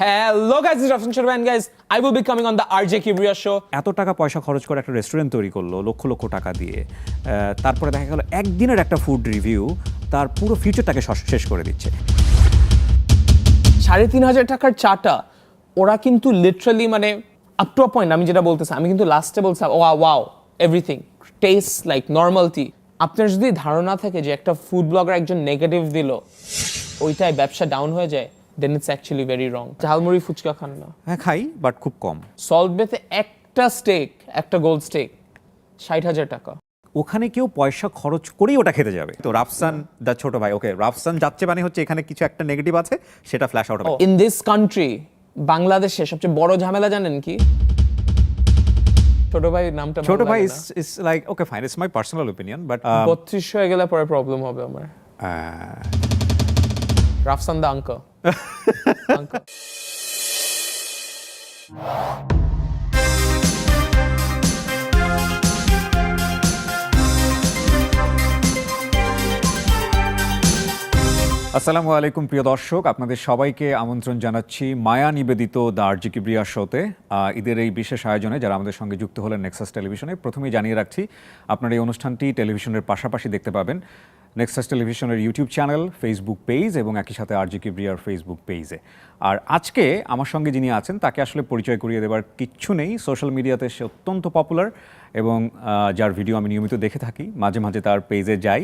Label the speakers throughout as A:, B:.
A: Hello guys, this is Rafsan Sharma and guys, I will be coming on the RJ Kebria show.
B: এত টাকা পয়সা খরচ করে একটা রেস্টুরেন্ট তৈরি করলো লক্ষ লক্ষ টাকা দিয়ে, তারপরে দেখা গেল একদিনের একটা ফুড রিভিউ তার পুরো ফিউচারটাকে শেষ করে দিচ্ছে।
A: 3,500 টাকার চাটা ওরা কিন্তু লিটারালি মানে আপ টু আ পয়েন্ট, আমি যেটা বলতেছি, আমি কিন্তু লাস্টে বলছি wow everything taste like normal tea. আপনার যদি ধারণা থাকে যে একটা ফুড ব্লগার একজন নেগেটিভ দিল ওইটাই ব্যবসা ডাউন হয়ে যায়, then it's actually very wrong. Jhalmuri fuchka খান না?
B: হ্যাঁ খাই, বাট খুব কম।
A: সল্ট বেতে একটা স্টেক, একটা গোল্ড স্টেক 60,000 টাকা।
B: ওখানে কেউ পয়সা খরচ করেই ওটা খেতে যাবে। তো রাফসান দা ছোট ভাই, ওকে রাফসান যাচ্ছে মানে হচ্ছে এখানে কিছু একটা নেগেটিভ আছে, সেটা ফ্ল্যাশ আউট হবে।
A: ইন দিস কান্ট্রি, বাংলাদেশে সবচেয়ে বড় ঝামেলা জানেন কি? ছোট ভাই নামটা
B: ছোট ভাই is like okay fine, it's my personal opinion, but
A: 32 হয়ে গেলে পরে প্রবলেম হবে আমার। Rafsan the uncle. আঙ্কেল
B: আসসালামু আলাইকুম প্রিয় দর্শক, আপনাদের সবাইকে আমন্ত্রণ জানাচ্ছি মায়া নিবেদিত দ্য আরজি কিবরিয়া শোতে। ঈদের এই বিশেষ আয়োজনে যারা আমাদের সঙ্গে যুক্ত হলেন নেক্সাস টেলিভিশনে, প্রথমেই জানিয়ে রাখছি আপনারা এই অনুষ্ঠানটি টেলিভিশনের পাশাপাশি দেখতে পাবেন নেক্সাস টেলিভিশনের ইউটিউব চ্যানেল, ফেসবুক পেজ এবং একই সাথে আরজি কিবরিয়ার ফেসবুক পেজে। আর আজকে আমার সঙ্গে যিনি আছেন তাকে আসলে পরিচয় করিয়ে দেওয়ার কিচ্ছু নেই। সোশ্যাল মিডিয়াতে সে অত্যন্ত পপুলার এবং যার ভিডিও আমি নিয়মিত দেখে থাকি, মাঝে মাঝে তার পেজে যাই,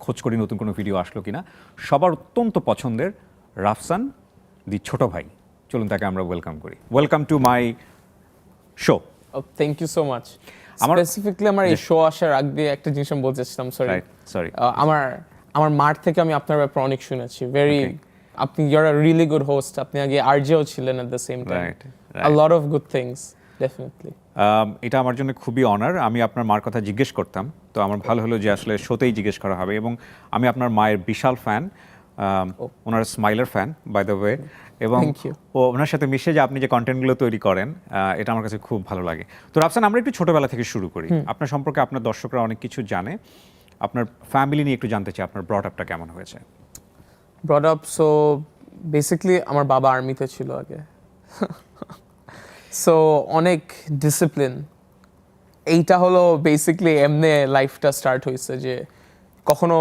B: খোঁজ করি নতুন কোনো ভিডিও আসলো কিনা। সবার অত্যন্ত পছন্দের রাফসান দি ছোট ভাই, চলুন তাকে আমরা ওয়েলকাম করি। Welcome to my show.
A: Thank you so much. Specifically আমার এই শো আসার আগে একটা জিনিস আমি বলতে চাচ্ছিলাম, সরি। আমার মার থেকে আমি আপনার ব্যাপারে অনেক শুনেছি। ভেরি আপনি your a really good host. আপনি আগে আরজেও ছিলেন at the same time. A lot of good things definitely.
B: এটা আমার জন্য খুবই অনার। আমি আপনার মার কথা জিজ্ঞেস করতাম, তো আমার ভালো হলো যে আসলে শোতেই জিজ্ঞেস করা হবে। এবং আমি আপনার মায়ের বিশাল ফ্যান, ওনার স্মাইলার ফ্যান বাই দ্য ওয়ে। এবং ওনার সাথে মিশে যে আপনি যে কন্টেন্টগুলো তৈরি করেন, এটা আমার কাছে খুব ভালো লাগে। তো রাফসান, আমরা একটু ছোটবেলা থেকে শুরু করি। আপনার সম্পর্কে আপনার দর্শকরা অনেক কিছু জানে, আপনার ফ্যামিলি নিয়ে একটু জানতে চাই, আপনার ব্রট আপটা কেমন হয়েছে?
A: ব্রট আপ, সো বেসিক্যালি আমার বাবা আর্মিতে ছিল আগে, সো অনেক ডিসিপ্লিন। এইটা হলো বেসিক্যালি এমনি লাইফটা স্টার্ট হয়েছে, যে কখনো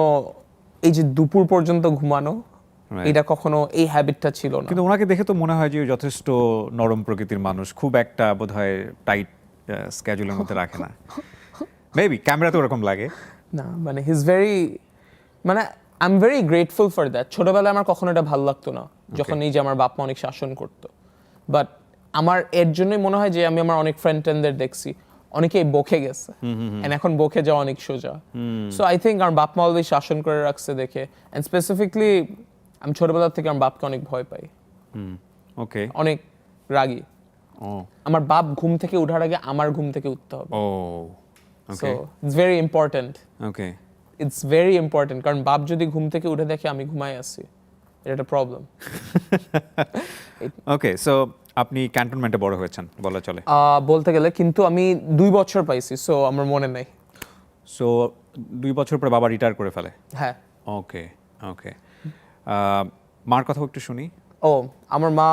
A: এই যে দুপুর পর্যন্ত ঘুমানো, এটা কখনো এই হ্যাবিটটা ছিল না।
B: কিন্তু ওনাকে দেখে তো মনে হয় যে যথেষ্ট নরম প্রকৃতির মানুষ, খুব একটা বোধহয় টাইট স্কেজুলের মধ্যে রাখে না। মেবি ক্যামেরাতে ওরকম লাগে
A: না, মানে হি ইজ ভেরি, মানে I am very grateful for that. ছোটবেলায় আমার কখনো এটা ভালো লাগতো না, যখন এই যে আমার বাপ মা অনেক শাসন করতো। বাট আমার এর জন্যই মনে হয় যে আমি আমার অনেক ফ্রেন্ড টেনদের দেখছি অনেকেই বকে গেছে, এন্ড এখন বকে যাওয়া অনেক সোজা। সো আই থিঙ্ক আমার বাপ মা অলওয়েজ শাসন করে রাখছে দেখে, এন্ড স্পেসিফিকলি আমি ছোটবেলা থেকে আমার বাপকে অনেক ভয় পাই।
B: ওকে,
A: অনেক রাগী। আমার বাপ ঘুম থেকে ওঠার আগে আমার ঘুম থেকে উঠতে হবে। So it's very important.
B: Okay,
A: it's very important, কারণ বাপ যদি ঘুম থেকে উঠে দেখে আমি ঘুমাই আছি, এটা একটা প্রবলেম।
B: ওকে, সো আপনি ক্যান্টনমেন্টে বড় হয়েছেন বলা চলে
A: বলতে গেলে, কিন্তু আমি 2 বছর পাইছি, সো আমার মনে নাই।
B: সো 2 বছর পরে বাবা রিটায়ার করে ফেলে?
A: হ্যাঁ।
B: ওকে ওকে, মার কথা একটু শুনি।
A: আমার মা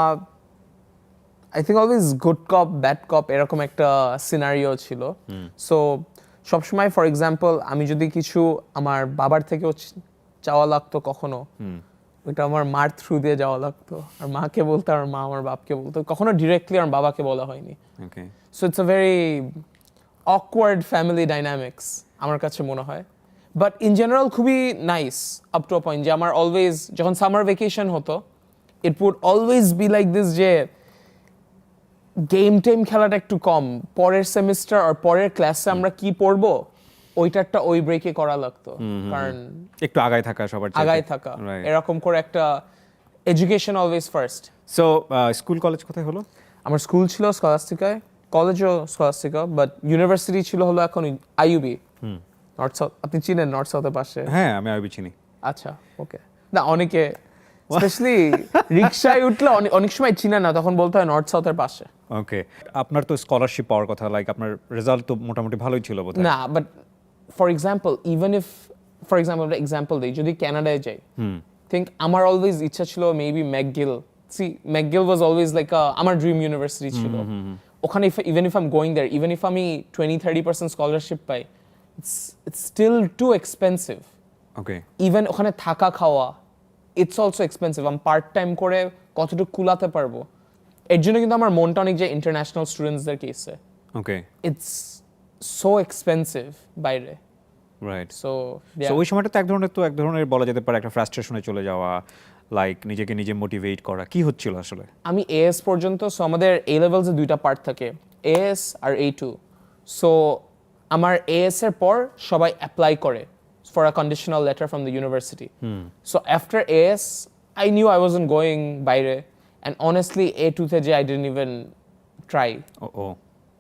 A: I think always good cop bad cop এরকম একটা সিনারিও ছিল। সো সবসময় ফর এক্সাম্পল আমি যদি কিছু আমার বাবার থেকেও চাওয়া লাগতো কখনো, ওইটা আমার মার থ্রু দিয়ে যাওয়া লাগতো, আর মাকে বলতো আর মা আমার বাপকে বলতো, কখনো ডিরেক্টলি আমার বাবাকে বলা হয়নি। So it's a very awkward family dynamics আমার কাছে মনে হয়। বাট ইন জেনারেল খুবই nice up to a point, যে আমার অলওয়েজ যখন সামার ভ্যাকেশন হতো, it would always be like this, যে গেম টেম খেলাটা একটু কম, পরের সেমিস্টার আর পরের ক্লাসে আমরা কি পড়বো ওইটারটা ওই ব্রেকে করা লাগতো, কারণ
B: একটু আগায় থাকা, সবার
A: আগায় থাকা, এরকম করে একটা education always first.
B: So school college কোথায় হলো?
A: আমার স্কুল ছিল স্কলাস্টিকায়, কলেজও স্কলাস্টিকা, বাট ইউনিভার্সিটি ছিল হলো এখন আইইউবি, নর্থ সাউথ। আপনি চিনেন নর্থ সাউথের পাশে?
B: হ্যাঁ, আমি আইইউবি চিনি।
A: আচ্ছা, ওকে। না, অনেকে স্পেশালি রিকশায় উঠলে অনেক সময় চিনে না, তখন বলতে হয় নর্থ সাউথের পাশে।
B: ওকে, আপনার তো স্কলারশিপ পাওয়ার কথা, লাইক আপনার রেজাল্ট তো মোটামুটি ভালোই ছিল বোধহয়।
A: না, but for example, even if example দিই, যদি কানাডায় যাই, থিঙ্ক আমার অলওয়েজ ইচ্ছা ছিল maybe McGill see McGill was always like আমার ড্রিম ইউনিভার্সিটি ছিল ওখানে even if I am going there even if আমি 20-30% স্কলারশিপ পাই it's still too expensive
B: okay
A: even ওখানে থাকা খাওয়া ইটস অলসো এক্সপেন্সিভ আমি পার্ট টাইম করে কতটুকু কুলাতে পারবো এর জন্য কিন্তু আমার মনটা অনেক যে ইন্টারন্যাশনাল স্টুডেন্টসদের কেসে
B: ওকে
A: ইটস সো এক্সপেন্সিভ বাইরে
B: রাইট
A: সো
B: সো ওই সময়টা তো এক ধরনের বলা যেতে পারে একটা ফ্রাস্ট্রেশনে চলে যাওয়া লাইক নিজেকে নিজে মোটিভেট করা কি হচ্ছিল আসলে
A: আমি এএস পর্যন্ত সো আমাদের এ লেভেলসে দুইটা পার্ট থাকে এএস আর A2 সো আমার এএস এর পর সবাই অ্যাপ্লাই করে for a conditional letter from the university so after as I knew I wasn't going বাইরে অ্যান্ড অনেস্টলি A2 তে যে আই ডিডন্ট ইভেন ট্রাই
B: ও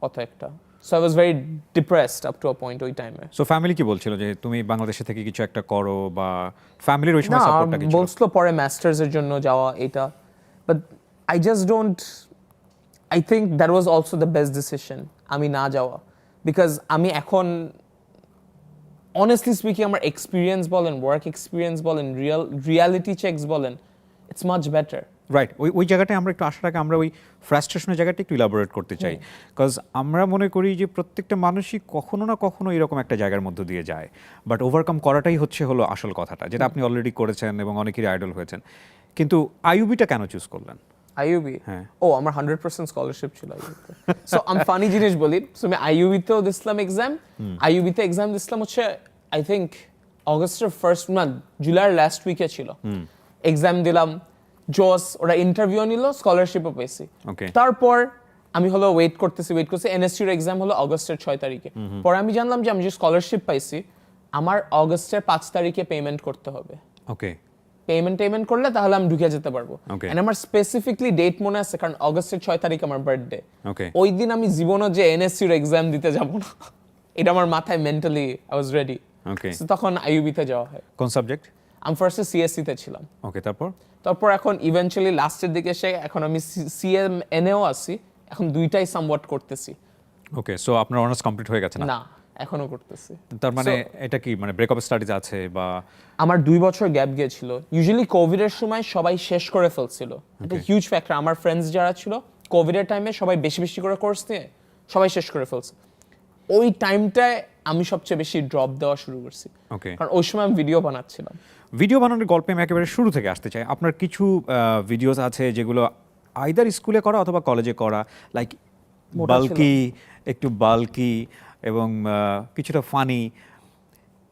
A: অত একটা so I was very depressed up to a point ওই টাইমে
B: so family কি বলছিল যে তুমি বাংলাদেশে থেকে কিছু একটা করো বা ফ্যামিলির ওই সময়
A: না
B: সাপোর্টটা কি ছিল
A: বলছিল পরে মাস্টার্স এর জন্য যাওয়া এটা but I just don't I think that was also the best decision আমি না যাওয়া বিকজ আমি এখন অনেস্টলি স্পিকিং আমার এক্সপিরিয়েন্স বলেন ওয়ার্ক এক্সপিরিয়েন্স বলেন রিয়ালিটি চেকস বলেন ইটস মাচ বেটার
B: রাইট ওই জায়গাটায় আমরা একটু আসার আগে আমরা ওই ফ্রাস্ট্রেশনের জায়গাটা একটু ইলাবোরেট করতে চাই বিকজ আমরা মনে করি যে প্রত্যেকটা মানুষই কখনো না কখনো এরকম একটা জায়গার মধ্য দিয়ে যায় বাট ওভারকাম করাটাই হলো আসল কথাটা যেটা আপনি অলরেডি করেছেন এবং অনেকেরই আইডল হয়েছেন কিন্তু আইইউবিটা কেন চুজ করলেন
A: আইইউবি
B: হ্যাঁ।
A: ও আমার 100% স্কলারশিপ ছিল আইইউবিতে সো আমি ফানি জিনিস বলি সো আমি আইইউবিতেও দিছিলাম এক্সাম আইইউবিতে এক্সাম দিছিলাম হচ্ছে আই থিঙ্ক অগস্টের ফার্স্ট মান্থ জুলাইয়ের লাস্ট উইকে ছিল এক্সাম দিলাম জস ওরা ইন্টারভিউ নিল স্কলারশিপও পেয়েছি
B: Okay.
A: তারপর আমি হলো ওয়েট করতেছি এনএসটির এক্সাম হলো অগস্টের 6 তারিখে পরে আমি জানলাম যে আমি যে স্কলারশিপ পাইছি আমার অগস্টের 5 তারিখে পেমেন্ট করতে হবে
B: ওকে
A: পেমেন্ট করলে তাহলে আমি ঢুকে যেতে পারবো
B: Okay.
A: এন্ড আমার স্পেসিফিকলি ডেট মনে আছে কারণ অগস্টের 6 তারিখ আমার বার্থডে
B: ওকে
A: ওই দিন আমি জীবনে যে এনএসসির এক্সাম দিতে যাব না এটা আমার মাথায় mentally I was ready
B: okay
A: তখন আইইউবিতে যাওয়া হয়
B: কোন সাবজেক্ট
A: আমি ফার্স্টে সিএসসি তে ছিলাম
B: ওকে
A: তারপর এখন ইভেন্চুয়ালি লাস্টের দিকে এসে এখন আমি সিএমএনএও আছি এখন দুইটাই সামওয়াট করতেছি
B: ওকে সো আপনার অনার্স কমপ্লিট হয়ে গেছে না
A: না এখনো করতেছি
B: তার মানে এটা কি মানে ব্রেকআপ স্টাডিজ আছে বা
A: আমার 2 বছর গ্যাপ গিয়েছিল ইউজুয়ালি কোভিড এর সময় সবাই শেষ করে ফেলছিল এটা হিউজ ফ্যাক্টর আমার ফ্রেন্ডস যারা ছিল কোভিড এর টাইমে সবাই বেশি বেশি করে কোর্স নিয়ে সবাই শেষ করে ফেলছে ওই টাইমটায় আমি সবচেয়ে বেশি ড্রপ দেওয়া শুরু করছি
B: ওকে
A: কারণ ওই সময় আমি ভিডিও বানাচ্ছিলাম
B: ভিডিও বানানোর গল্পে আমি একেবারে শুরু থেকে আসতে চাই আপনার কিছু ভিডিওস আছে যেগুলো আইদার স্কুলে করা অথবা কলেজে করা লাইক একটু বাল্কি এবং কিছুটা ফানি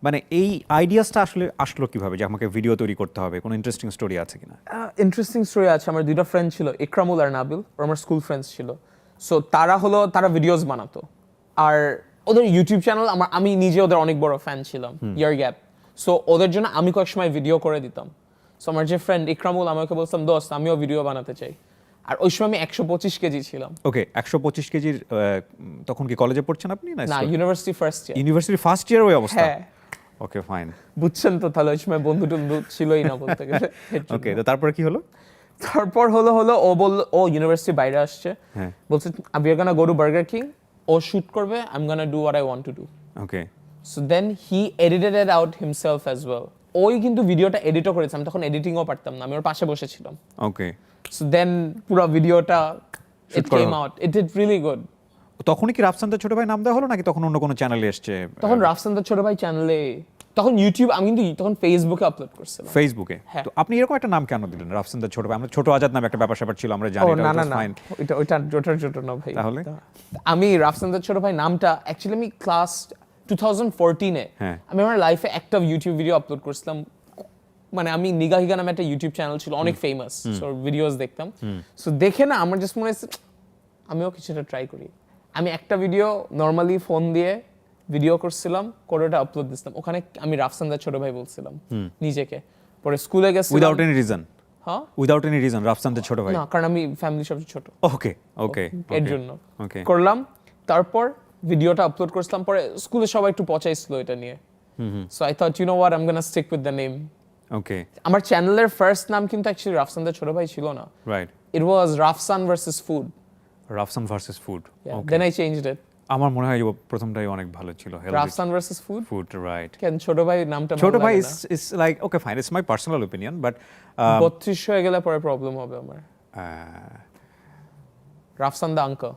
B: মানে এই আইডিয়াসটা আসলে আসলো কিভাবে যে আমাকে ভিডিও তৈরি করতে হবে কোনো ইন্টারেস্টিং স্টোরি আছে কিনা
A: ইন্টারেস্টিং স্টোরি আছে আমার দুইটা ফ্রেন্ড ছিল ইকরামুল আর নাবিল ওরা আমার স্কুল ফ্রেন্ডস ছিল সো তারা ভিডিওস বানাতো আর ওদের ইউটিউব চ্যানেল আমি নিজে ওদের অনেক বড় ফ্যান ছিলাম ইয়ার গ্যাপ সো ওদের জন্য আমি কয়েক সময় ভিডিও করে দিতাম সো আমার যে ফ্রেন্ড ইকরামুল আমাকে বলতাম দোস্ত আমিও ভিডিও বানাতে চাই আর ওই সময় আমি 125 কেজি ছিলাম
B: ওকে 125 কেজির তখন কি কলেজে পড়ছেন আপনি
A: না university first year
B: university first year ওই অবস্থা
A: হ্যাঁ
B: ওকে ফাইন
A: বুঝছেন তো তাহলে ওই সময় বন্ধু টন্ধু ছিলই না বলতে গেলে
B: ওকে তো তারপরে কি হলো
A: তারপর হলো ও বলল ও ইউনিভার্সিটি বাইরে আসছে
B: হ্যাঁ
A: বলছে আমি আর gonna go to Burger King ও শুট করবে I am gonna do what I want to do
B: okay
A: so then he edited it out himself as well ওই কিন্তু ভিডিওটা এডিটও করেছে আমি তখন এডিটিংও পারতাম না আমি ওর পাশে বসেছিলাম
B: ওকে
A: সো দেন পুরো ভিডিওটা ইট
B: করা
A: came out it did really good
B: তখনই কি রাফসানদার ছোট ভাই নাম দেওয়া হলো নাকি তখন অন্য কোনো চ্যানেলে এসছে
A: তখন রাফসানদার ছোট ভাই চ্যানেলে তখন ইউটিউব আমি কিন্তু তখন ফেসবুকে আপলোড করছিলাম
B: ফেসবুকে
A: হ্যাঁ।
B: তো আপনি এরকম একটা নাম কেন দিলেন রাফসানদার ছোট ভাই আমরা ছোট আজাদ নামে একটা ব্যাপার স্যাপার ছিল আমরা জানি
A: ও
B: এটা
A: না না
B: was
A: না
B: fine।
A: ওইটা জোটার না ভাই
B: তাহলে?
A: আমি রাফসানদার ছোট ভাই নামটা অ্যাকচুয়ালি আমি ক্লাস 2014 এ
B: হ্যাঁ।
A: আমি আমার লাইফে একটা ইউটিউব ভিডিও আপলোড করছিলাম মানে আমি নিগাহিগা নামে একটা ইউটিউব চ্যানেল ছিল অনেক ফেমাস সো ভিডিওস দেখতাম সো দেখে না আমার জাস্ট মনে হচ্ছে আমিও কিছুটা ট্রাই করি আমি একটা ভিডিও নরমালি ফোন দিয়ে ভিডিও করছিলাম কোডটা আপলোড দিছিলাম ওখানে আমি রাফসানদার ছোট ভাই বলছিলাম নিজেকে পরে স্কুলে গেছিলাম
B: উইদাউট এনি রিজন
A: হ্যাঁ
B: উইদাউট এনি রিজন রাফসানদার ছোট ভাই
A: না কারণ আমি ফ্যামিলি সবচেয়ে ছোট
B: ওকে ওকে
A: এর জন্য
B: ওকে
A: করলাম তারপর ভিডিওটা আপলোড করছিলাম পরে স্কুলে সবাই একটু পচাইছিল এটা নিয়ে so I thought you know what I am gonna stick with the name
B: okay
A: আমার চ্যানেলের ফার্স্ট নাম কিন্তু অ্যাকচুয়ালি রাফসানদার ছোট ভাই ছিল না
B: right
A: it was Rafsan versus food
B: Rafsan versus food okay
A: then I changed it
B: আমার মনে হয় যে প্রথমটাই অনেক ভালো ছিল
A: Rafsan versus food
B: food right
A: কেন ছোট ভাই নামটা
B: ছোট ভাই is like okay fine it's my personal opinion but
A: 32 হয়ে গেলে পরে প্রবলেম হবে আমার Rafsan the uncle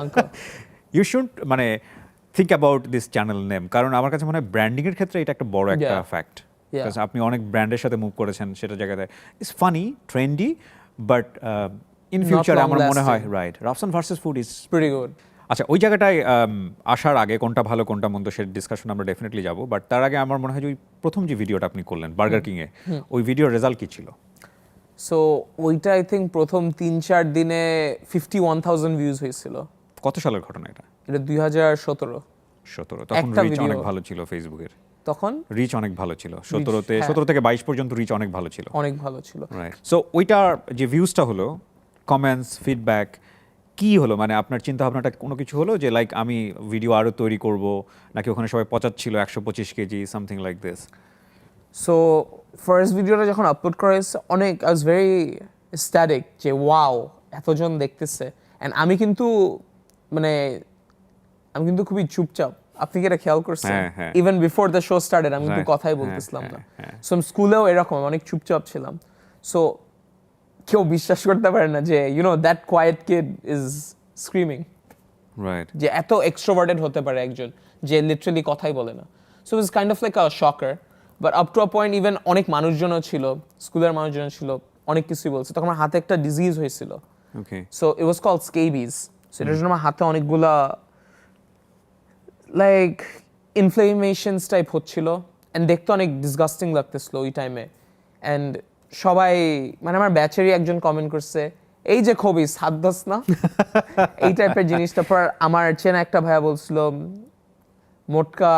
A: uncle
B: you should মানে think about this channel name, কারণ আমার কাছে মনে হয় ব্র্যান্ডিং এর ক্ষেত্রে এটা একটা বড় একটা ফ্যাক্ট। বিকজ আপনি অনেক ব্র্যান্ডের সাথে মুভ করেছেন, সেটা জায়গাতে it's funny, trendy, but in future আমার মনে হয় right Rafsan versus food is
A: pretty good.
B: আচ্ছা, ওই জায়গাটায় আসার আগে কোনটা ভালো কোনটা মন্দ সে ডিসকাশন আমরা ডেফিনেটলি যাব, বাট তার আগে আমার মনে হয় যে ওই প্রথম যে ভিডিওটা আপনি করলেন বার্গার কিং এ, ওই ভিডিওর রেজাল্ট কি ছিল?
A: সো ওইটা আই থিঙ্ক প্রথম 3-4 দিনে 51,000 ভিউজ হয়েছিল।
B: কত সালের ঘটনা এটা?
A: এটা 2017।
B: তখন
A: একটা
B: রিচ
A: video।
B: অনেক ভালো ছিল ফেসবুকের,
A: তখন
B: রিচ অনেক ভালো ছিল 17 থেকে 22 পর্যন্ত রিচ অনেক ভালো ছিল।
A: অনেক ভালো ছিল।
B: রাইট। সো ওইটার যে ভিউজটা হলো, কমেন্টস, ফিডব্যাক কি হলো? মানে আপনার চিন্তা ভাবনাটা কোনো কিছু হলো যে লাইক আমি ভিডিও আরো তৈরি করব, নাকি ওখানে সবাই পচাচ্ছিল 125 KG something like this?
A: So first ভিডিওটা যখন আপলোড করা হয়েছে অনেক আই ওয়াজ ভেরি স্ট্যাটিক যে ওয়াও এতজন দেখতেছে। অ্যান্ড আমি কিন্তু খুবই চুপচাপ। আপনি কি এটা খেয়াল করছেন? Even before the show started আমি কিন্তু কথাই বলতেছিলাম না। সো স্কুলেও এরকম অনেক চুপচাপ ছিলাম। সো কেউ বিশ্বাস করতে পারে না যে that quiet kid is screaming,
B: right,
A: যে এত এক্সট্রোভার্টেড হতে পারে একজন যে লিটারালি কথাই বলে না। So it's kind of like a শকার, but up to a point even অনেক মানুষজনও ছিল, স্কুলের মানুষজন ছিল, অনেক কিছুই বলছে। তখন আমার হাতে একটা ডিজিজ হয়েছিল,
B: okay,
A: so it was called scabies. So এটার জন্য আমার হাতে অনেকগুলা লাইক ইনফ্লেমেশনস টাইপ হচ্ছিল, অ্যান্ড দেখতে অনেক ডিসগাস্টিং লাগতেছিল ওই টাইমে। অ্যান্ড সবাই আমার ব্যাচেরই একজন কমেন্ট করছে, এই যে খবিস হাত দাস না, এই টাইপের জিনিসটা। পর আমার চেনা একটা ভাইয়া বলছিল মোটকা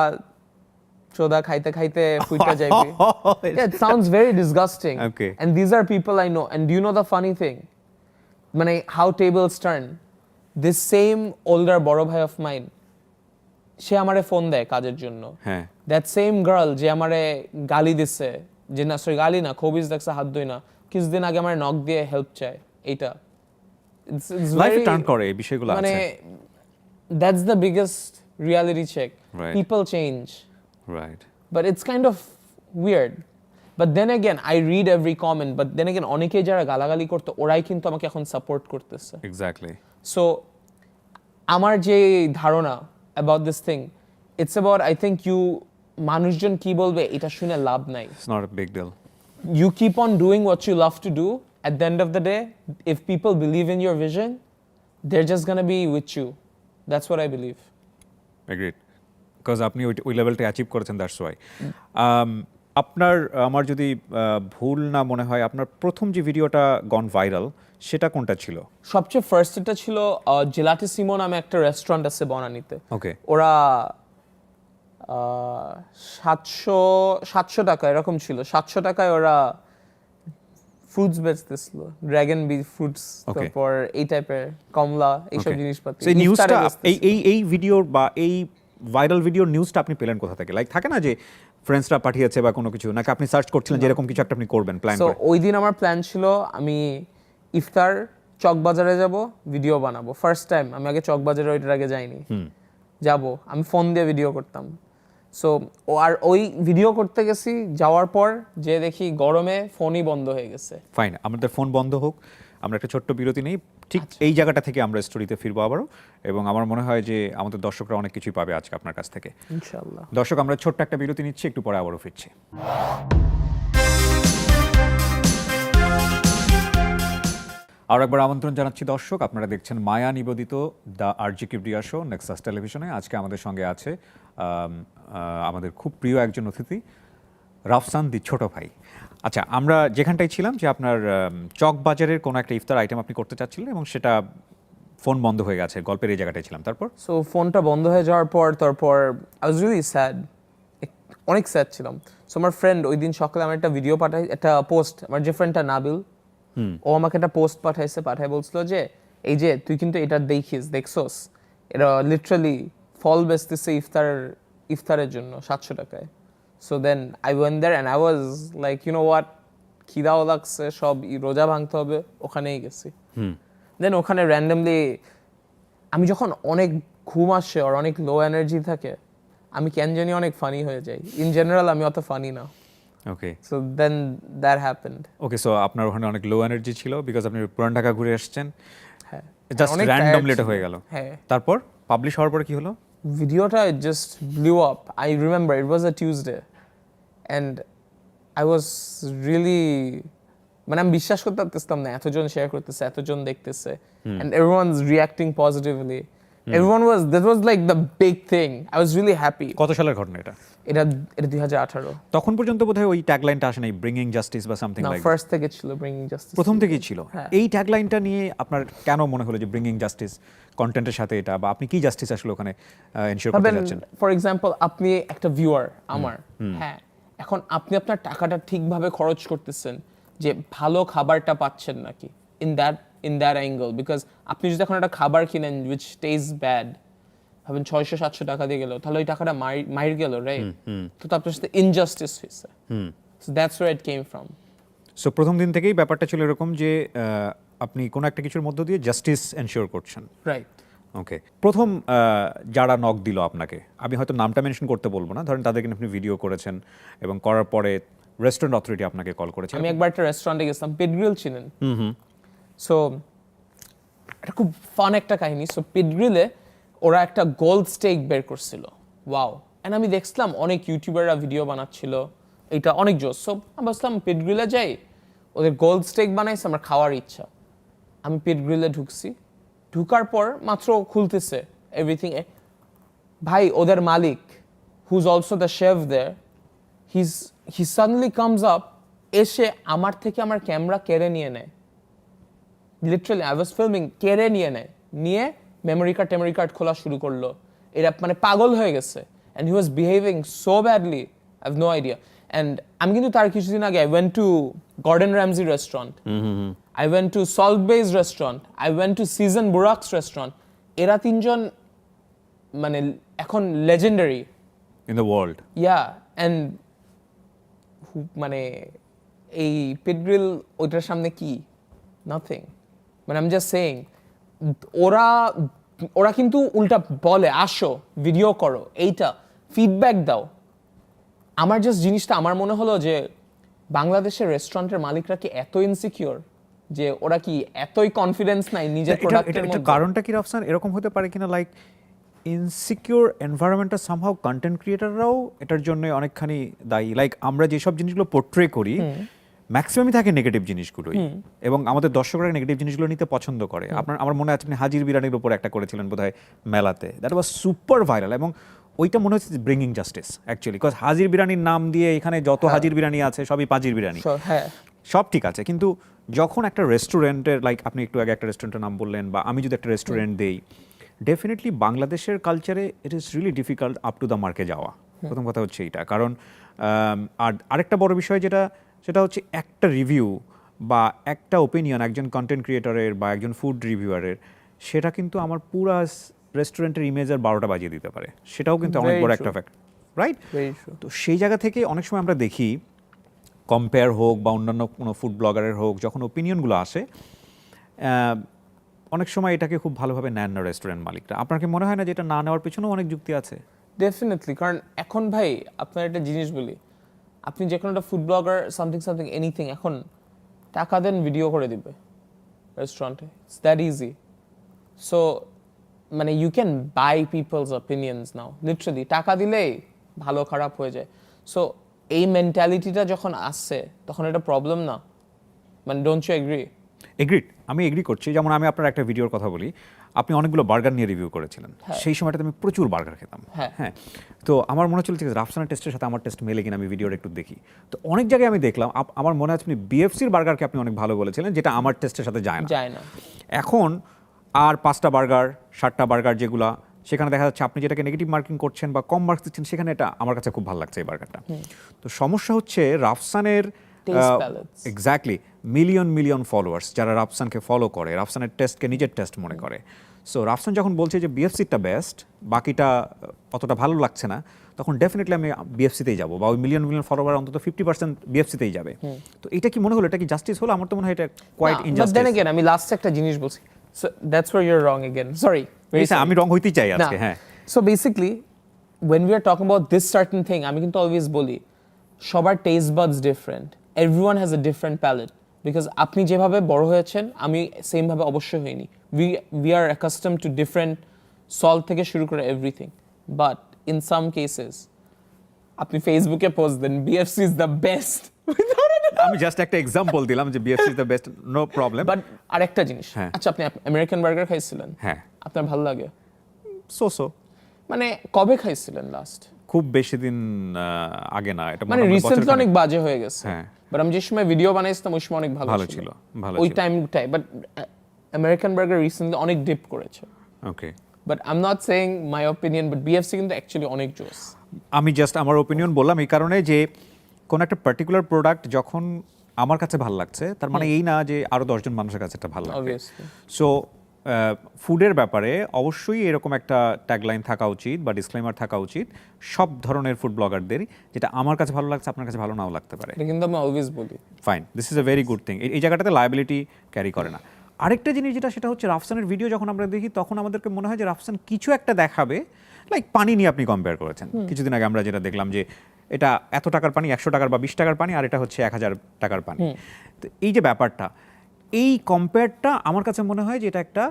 A: চোদা খাইতে খাইতে ফুইটা যাইবে। It sounds very disgusting.
B: Okay.
A: And these are people I know. And do you know the funny thing? How tables turn. This same older বড় ভাই of mine, সে আমারে ফোন দেয় কাজের জন্য।
B: হ্যাঁ,
A: দ্যাট সেম গার্ল যে আমারে গালি দিচ্ছে, যে না সরি গালি না, খবিস দেখছে হাত ধুই না, কিছুদিন আগে আমার নক দিয়ে হেল্প চায়। এইটা
B: লাইফে টার্ন করে এই বিষয়গুলো আছে।
A: that's the biggest reality check.
B: Right.
A: People change.
B: Right,
A: But it's kind of weird. But then again, I read every comment. But then again, অনেকেই যারা গালাগালি করতো ওরাই কিন্তু আমাকে এখন সাপোর্ট করতেছে।
B: এক্স্যাক্টলি।
A: So আমার যে ধারণা about this thing, it's about I think মানুষজন কি বলবে এটা শুনে লাভ নাই।
B: It's not a big deal.
A: You keep on doing what you love to do. At the end of the day, if people believe in your vision, they're just gonna be with you. That's what I believe.
B: Agreed. Because আপনি ওই লেভেলটা achieve করেছেন, that's why. আপনার আমার যদি ভুল না মনে হয়, আপনার প্রথম যে ভিডিওটা গন ভাইরাল সেটা কোনটা ছিল?
A: সবচেয়ে ফার্স্ট এটা ছিল জেলাটিসিমো নামে একটা রেস্টুরেন্ট আছে বনানীতে।
B: ওকে,
A: ওরা 700 টাকা এরকম ছিল, 700 টাকায় ওরা ফ্রুটস বেচতেছিল, ড্রাগন বি ফ্রুটস, তারপর এই টাইপের কমলা, এইসব জিনিসপাতি।
B: সেই নিউজটা এই ভিডিওর বা এই ভাইরাল ভিডিওর নিউজটা আপনি পেলেন কোথা থেকে? লাইক থাকে না যে ফ্রেন্ডসরা পাঠিয়েছে বা কোনো কিছু, নাকি আপনি সার্চ করছিলেন যে এরকম কিছু একটা আপনি করবেন প্ল্যান করে?
A: ওই দিন আমার প্ল্যান ছিল আমি ইফতার চকবাজারে যাব, ভিডিও বানাবো। ফার্স্ট টাইম, আমি আগে চকবাজারে ওইটার আগে যাইনি, যাব আমি ফোন দিয়ে ভিডিও করতাম। সো আর ওই ভিডিও করতে গেছি, যাওয়ার পর যে দেখি গরমে ফোনই বন্ধ হয়ে গেছে।
B: ফাইন, আমাদের ফোন বন্ধ হোক, আমরা একটা ছোট্ট বিরতি নেই, ঠিক এই জায়গাটা থেকে আমরা স্টোরিতে ফিরবো আবারও, এবং আমার মনে হয় যে আমাদের দর্শকরা অনেক কিছুই পাবে আজকে আপনার কাছ থেকে
A: ইনশাআল্লাহ।
B: দর্শক, আমরা ছোট্ট একটা বিরতি নিচ্ছি, একটু পরে আবারও ফিরছি। আর একবার আমন্ত্রণ জানাচ্ছি দর্শক, আপনারা দেখছেন মায়া নিবেদিত the RG Kibria show Nexus টেলিভিশনে। আজকে আমাদের সঙ্গে আছে আমাদের খুব প্রিয় একজন অতিথি, রাফসান দি ছোট ভাই। আচ্ছা, আমরা যেখানটায় ছিলাম যে আপনার চকবাজারের কোনো একটা ইফতার আইটেম আপনি করতে চাচ্ছিলেন এবং সেটা ফোন বন্ধ হয়ে গেছে, গল্পের এই জায়গাটায় ছিলাম। তারপর
A: সো ফোনটা বন্ধ হয়ে যাওয়ার পর তারপর আই ওয়াজ রিয়েলি স্যাড, অনেক স্যাড ছিলাম। সো আমার ফ্রেন্ড ওই দিন সকালে আমার একটা ভিডিও পাঠাই, একটা পোস্ট, আমার যে ফ্রেন্ডটা নাবিল, ও আমাকে একটা পোস্ট পাঠাই বলছিল যে এই যে তুই কিন্তু এটা দেখছোস, এটা লিটারালি ফল বেচতেছে ইফতারের জন্য 700 টাকায়। So then I went there and I was like what, খিদাও লাগছে, সব রোজা ভাঙতে হবে, ওখানেই গেছি। দেন ওখানে র্যান্ডমলি আমি যখন অনেক ঘুম আসে আর অনেক লো এনার্জি থাকে, আমি কেন জানি অনেক ফানি হয়ে যাই। ইন জেনারেল আমি অত ফানি না,
B: ওকে
A: So then that happened.
B: Okay, so আপনার ওখানে অনেক লো এনার্জি ছিল বিকজ আপনি পুরান ঢাকা ঘুরে আসছেন,
A: হ্যাঁ
B: জাস্ট
A: অনেক
B: র্যান্ডমলি
A: tired
B: এটা
A: ছিল।
B: হয়ে গেল।
A: হ্যাঁ
B: তারপর পাবলিশ হওয়ার পরে কি হলো?
A: ভিডিওটা it just blew up. I remember it was a Tuesday and I was really মানে আমি বিশ্বাস করতে পারতেছিলাম না এতজন শেয়ার করতেছে, এতজন দেখতেছে, and everyone's reacting positively. Everyone was, that was like the big thing. I was really happy.
B: কত সালের ঘটনা এটা?
A: এটা 2018
B: তখন পর্যন্ত বোধহয় ওই ট্যাগলাইনটা আসে নাই, ব্রিঙ্গিং জাস্টিস বা সামথিং
A: না,
B: লাইক
A: ফার্স্ট থেকে ছিল ব্রিঙ্গিং জাস্টিস,
B: প্রথম থেকেই ছিল।
A: হ্যাঁ।
B: এই ট্যাগলাইনটা নিয়ে আপনার কেন মনে হলো যে ব্রিঙ্গিং জাস্টিস কন্টেন্টের সাথে এটা, বা আপনি কি জাস্টিস আসলে ওখানে এনশিওর করতে যাচ্ছেন?
A: ফর এক্সাম্পল আপনি একটা ভিউয়ার আমার, হ্যাঁ এখন আপনি আপনার টাকাটা ঠিকভাবে খরচ করতেছেন যে ভালো খাবারটা পাচ্ছেন নাকি, ইন দ্যাট অ্যাঙ্গেল, বিকজ আপনি যদি এখন একটা খাবার কিনেন উইচ টেস্ট ব্যাড, ভাবেন 600-700 টাকা দিয়ে গেল, তাহলে ওই টাকাটা মাইর গেল, রাইট? তো আপনার সাথে ইনজাস্টিস হয়েছে। So that's where it came from.
B: সো প্রথম দিন থেকেই ব্যাপারটা ছিল এরকম যে আপনি কোনো একটা কিছুর মধ্য দিয়ে জাস্টিস এনশিওর করছেন,
A: রাইট?
B: ওকে। প্রথম যারা নক দিল আপনাকে, আমি হয়তো নামটা মেনশন করতে বলবো না, ধরেন তাদেরকে আপনি ভিডিও করেছেন এবং করার পরে রেস্টুরেন্ট অথরিটি আপনাকে কল করেছে।
A: আমি একবার একটা রেস্টুরেন্টে গেছিলাম, পেটগ্রিল চিনেন? সো এটা খুব ফান একটা কাহিনী। সো পেটগ্রিলে ওরা একটা গোল্ড স্টেক বের করছিল, ওয়াও, এন্ড আমি দেখছিলাম অনেক ইউটিউবাররা ভিডিও বানাচ্ছিল, এটা অনেক জোস। সো আমি ভাবছিলাম পেটগ্রিলে যাই, ওদের গোল্ড স্টেক বানাইছে, আমার খাওয়ার ইচ্ছা। আমি পেটগ্রিলে ঢুকছি, ঢুকার পর মাত্র খুলতেছে এভরিথিং, ভাই ওদের মালিক whose also the chef there, he suddenly comes up, এসে আমার থেকে আমার ক্যামেরা কেড়ে নিয়ে নেয়, লিটারালি আই ওয়াজ ফিল্মিং, কেড়ে নিয়ে নেয়, নিয়ে মেমোরি কার্ড খোলা শুরু করলো। এরা মানে পাগল হয়ে গেছে, and he was behaving so badly, I have no idea. And আমি কিন্তু তার কিছুদিন আগে I went to Gordon Ramsay restaurant, I went to Salt Bay's restaurant, I went to Season Burak's restaurant. এরা তিনজন মানে এখন legendary
B: in the world.
A: yeah, and মানে এই পিটগ্রিল ওইটার সামনে কি, নাথিং। মানে I'm just saying, ওরা কিন্তু উল্টা বলে আসো ভিডিও করো, এইটা ফিডব্যাক দাও। আমার জাস্ট জিনিসটা আমার মনে হলো যে বাংলাদেশের রেস্টুরেন্টের মালিকরা কি এত ইনসিকিউর, যে ওরা কি এতই কনফিডেন্স নাই নিজের প্রোডাক্টের মধ্যে?
B: কারণটা কি রাফসান এরকম হতে পারে কিনা, লাইক ইনসিকিউর এনভায়রনমেন্টটা সামহাউ কন্টেন্ট ক্রিয়েটাররাও এটার জন্য অনেকখানি দায়ী। লাইক আমরা যেসব জিনিসগুলো পোর্ট্রে করি ম্যাক্সিমামই থাকে নেগেটিভ জিনিসগুলোই, এবং আমাদের দর্শকরা নেগেটিভ জিনিসগুলো নিতে পছন্দ করে। আমার মনে আছে আপনি হাজির বিরিয়ানির উপর একটা করেছিলেন বোধহয় মেলাতে, দ্যাট ওয়াজ সুপার ভাইরাল, এবং ওইটা মনে হচ্ছে ব্রিঙ্গিং জাস্টিস অ্যাকচুয়ালি, বিকজ হাজির বিরিয়ানির নাম দিয়ে এখানে যত হাজির বিরিয়ানি আছে সবই পাজির বিরিয়ানি,
A: হ্যাঁ
B: সব ঠিক আছে। কিন্তু যখন একটা রেস্টুরেন্টের, লাইক আপনি একটু আগে একটা রেস্টুরেন্টের নাম বললেন, বা আমি যদি একটা রেস্টুরেন্ট দেই, ডেফিনেটলি বাংলাদেশের কালচারে it is really difficult up to the মার্কে যাওয়া। প্রথম কথা হচ্ছে এইটা, কারণ আর আরেকটা বড় বিষয় সেটা হচ্ছে একটা রিভিউ বা একটা ওপিনিয়ন একজন কন্টেন্ট ক্রিয়েটরের বা একজন ফুড রিভিউয়ারের, সেটা কিন্তু আমার পুরা রেস্টুরেন্টের ইমেজের 12টা বাজিয়ে দিতে পারে, সেটাও কিন্তু অনেক বড় একটা ফ্যাক্ট, রাইট? তো সেই জায়গা থেকে অনেক সময় আমরা দেখি কম্পেয়ার হোক বা অন্যান্য কোনো ফুড ব্লগারের হোক, যখন ওপিনিয়নগুলো আসে অনেক সময় এটাকে খুব ভালোভাবে নেন না রেস্টুরেন্ট মালিকরা। আপনার কি মনে হয় না যে এটা না নেওয়ার পেছনেও অনেক যুক্তি আছে?
A: ডেফিনেটলি, কারণ এখন ভাই আপনার একটা জিনিস বলি, আপনি যে কোনো একটা ফুড ব্লগার সামথিং এনিথিং, এখন টাকা দেন ভিডিও করে দিবে রেস্টুরেন্টে, ইটস দ্যাট ইজি। সো মানে you can buy people's opinions now, literally টাকা দিলেই ভালো খারাপ হয়ে যায়। সো এই মেন্টালিটিটা যখন আসছে তখন এটা প্রবলেম না, মানে ডোন্ট ইউ এগ্রি?
B: এগ্রিড, আমি এগ্রি করছি। যেমন আমি আপনার একটা ভিডিওর কথা বলি, আপনি অনেকগুলো বার্গার নিয়ে রিভিউ করেছিলেন, সেই সময়টাতে আমি প্রচুর বার্গার খেতাম, হ্যাঁ। তো আমার মনে হচ্ছিল যে রাফসানের টেস্টের সাথে আমার টেস্ট মেলে কিনা, আমি ভিডিওটা একটু দেখি। তো অনেক জায়গায় আমি দেখলাম, আমার মনে আছে আপনি বিএফসির বার্গারকে আপনি অনেক ভালো বলেছিলেন, যেটা আমার টেস্টের সাথে যায় না। এখন আর 5টা বার্গার 7টা বার্গার যেগুলা, সেখানে দেখা যাচ্ছে আপনি যেটাকে নেগেটিভ মার্কিং করছেন বা কম মার্কস দিচ্ছেন, সেখানে এটা আমার কাছে খুব ভালো লাগছে এই বার্গারটা। তো সমস্যা হচ্ছে রাফসানের এক্স্যাক্টলি মিলিয়ন ফলোয়ার্স যারা রাফসানকে ফলো করে, রাফসানের টেস্টকে নিজের টেস্ট মনে করে। সো রাফসান যখন বলছে যে বিএফসিটা বেস্ট, বাকিটা অতটা ভালো লাগছে না, তখন ডেফিনেটলি আমি বিএফসিতেই যাবো, বা ওই মিলিয়ন ফলোয়ার অন্তত 50% বিএফসিতেই যাবে। তো এটা কি মনে হলো, এটা কি জাস্টিস হলো? আমার তো মনে হয় এটা কোয়াইট ইনজাস্টিস।
A: দেন अगेन আমি লাস্ট একটা জিনিস বলছি, so that's where you are wrong again, sorry
B: আমি রং হইতেই চাই আজকে, হ্যাঁ।
A: So basically when we are talking about this certain thing, আমি কিন্তু অলওয়েজ বলি সবার taste buds different, everyone has a different palate, because আপনি যেভাবে বড় হয়েছেন আমি সেম ভাবে অবশ্যই হইনি, we are accustom to different salt থেকে শুরু করে everything, but in some cases আপনি ফেসবুকে পোস্ট দেন বিএফসি ইজ দ্য বেস্ট,
B: আমি জাস্ট একটা এক্সাম্পল দিলাম যে BFC is the best, no problem.
A: But আরেকটা জিনিস,
B: হ্যাঁ।
A: আচ্ছা আপনি আমেরিকান বার্গার খাইছিলেন?
B: হ্যাঁ।
A: আপনার ভালো লাগে?
B: সো
A: মানে কবে খাইছিলেন লাস্ট?
B: খুব বেশি দিন আগে না, এটা
A: মানে রিসেন্টলি অনেক বাজে হয়ে গেছে।
B: হ্যাঁ।
A: বাট আমি যে সময় ভিডিও বানাইছিলাম ওই সময় অনেক ভালো ছিল, ওই টাইমটাই। বাট আমেরিকান বার্গার রিসেন্টলি অনেক ডিপ করেছে।
B: Okay,
A: but I am not saying my opinion, but BFC কিন্তু অ্যাকচুয়ালি অনেক জোস।
B: আমি জাস্ট আমার ওপিনিয়ন বললাম এই কারণে যে কোন একটা পার্টিকুলার প্রোডাক্ট যখন আমার কাছে ভালো লাগছে তার মানে এই না যে আরো 10 জন মানুষের কাছে এটা ভালো লাগবে।
A: অবভিয়াসলি।
B: সো ফুডের ব্যাপারে অবশ্যই এরকম একটা ট্যাগলাইন থাকা উচিত বা ডিসক্লেমার থাকা উচিত সব ধরনের ফুড ব্লগারদের, যেটা আমার কাছে ভালো লাগছে আপনার কাছে ভালো নাও লাগতে পারে।
A: এটা কিন্তু আমি অলওয়েজ বলি।
B: Fine, this is a very good thing. এই জায়গাটাতে লায়াবিলিটি ক্যারি করে না। আরেকটা জিনিস যেটা সেটা হচ্ছে রাফসানের ভিডিও যখন আমরা দেখি তখন আমাদেরকে মনে হয় যে রাফসান কিছু একটা দেখাবে, লাইক পানি নিয়ে আপনি কম্পেয়ার করেছেন কিছুদিন আগে, আমরা যেটা দেখলাম যে এটা এত টাকার পানি, 100 টাকার বা 20 টাকার পানি, আর এটা হচ্ছে 1000 টাকার পানি। তো এই যে ব্যাপারটা, এই কম্পেয়ারটা আমার কাছে মনে হয় যে এটা একটা